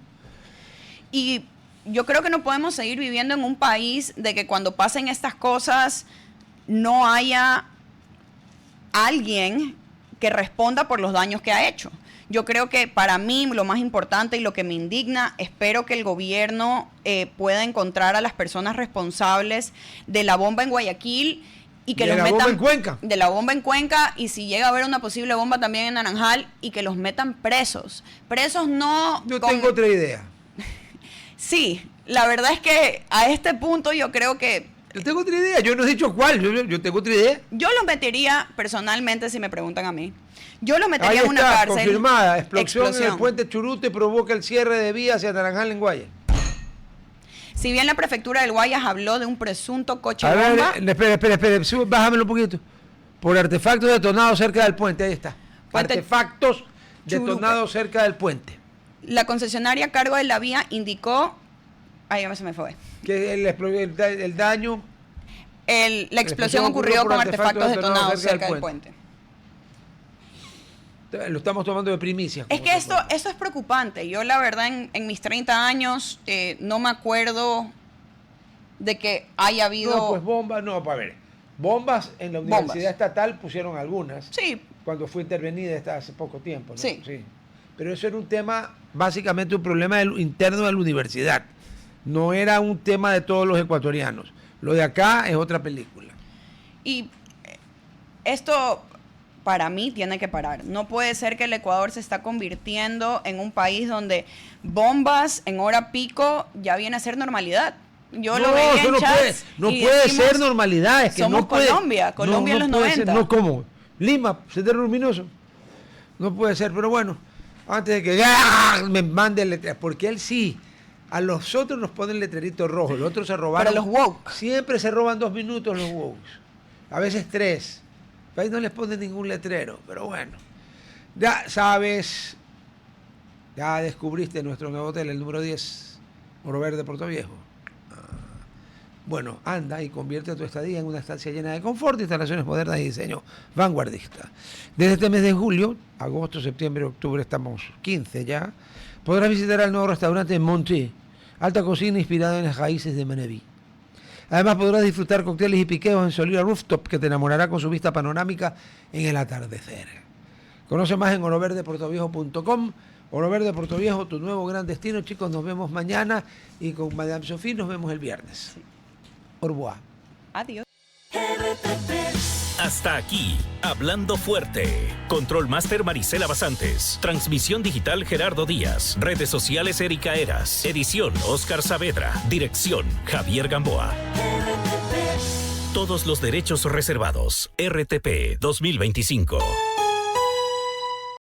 Y yo creo que no podemos seguir viviendo en un país de que cuando pasen estas cosas no haya alguien que responda por los daños que ha hecho. Yo creo que para mí lo más importante y lo que me indigna, espero que el gobierno pueda encontrar a las personas responsables de la bomba en Guayaquil y que los metan... ¿De la bomba en Cuenca? De la bomba en Cuenca, y si llega a haber una posible bomba también en Naranjal, y que los metan presos. Presos no... Yo tengo otra idea. Sí, la verdad es que a este punto yo creo que Yo tengo otra idea, yo no he dicho cuál, yo tengo otra idea. Yo los metería, personalmente, si me preguntan a mí, yo los metería Ahí en una está, cárcel. confirmada. Explosión en el puente Churute provoca el cierre de vías hacia Naranjal en Guaya. Si bien la prefectura del Guayas habló de un presunto coche A ver, bomba, espera, bájamelo un poquito. Por artefactos detonados cerca del puente, ahí está. Puente Artefactos Churupe. detonados cerca del puente. la concesionaria a cargo de la vía indicó, ahí ya se me fue, Que el daño... la explosión ocurrió con artefactos detonados cerca del puente. Lo estamos tomando de primicia. Es que esto es preocupante. Yo, la verdad, en mis 30 años no me acuerdo de que haya habido... No, pues bombas, no, para ver. Bombas en la Universidad Estatal pusieron algunas. Sí. Cuando fue intervenida hace poco tiempo, ¿no? Sí. Pero eso era un tema, básicamente un problema interno de la universidad. No era un tema de todos los ecuatorianos. Lo de acá es otra película. Y esto, para mí, tiene que parar. No puede ser que el Ecuador se está convirtiendo en un país donde bombas en hora pico ya viene a ser normalidad. Yo lo veía en chats no y puede decimos, ser normalidad. Es que somos no puede, Colombia en los puede ser, 90. no, ¿cómo? Lima, Sendero Luminoso. No puede ser, pero bueno, antes de que me mande el letrero, porque él sí, a los otros nos ponen letreritos rojos, los otros se robaron. Para los woke. Siempre se roban 2 minutos los woke, a veces 3. Ahí no les ponen ningún letrero, pero bueno. Ya sabes, ya descubriste nuestro nuevo hotel, el número 10, Oro Verde, Puerto Viejo. Bueno, anda y convierte tu estadía en una estancia llena de confort, instalaciones modernas y diseño vanguardista. Desde este mes de julio, agosto, septiembre, octubre, estamos 15 ya, podrás visitar el nuevo restaurante Monté, alta cocina inspirada en las raíces de Manabí. Además podrás disfrutar cócteles y piqueos en Solira Rooftop, que te enamorará con su vista panorámica en el atardecer. Conoce más en oroverdeportoviejo.com. Oro Verde Puerto Viejo, tu nuevo gran destino. Chicos, nos vemos mañana y con Madame Sofía nos vemos el viernes. Sí. Au revoir. Adiós. Hasta aquí, Hablando Fuerte. Control Master Marisela Basantes. Transmisión digital Gerardo Díaz. Redes sociales Erika Eras. Edición Oscar Saavedra. Dirección Javier Gamboa. Todos los derechos reservados. RTP 2025.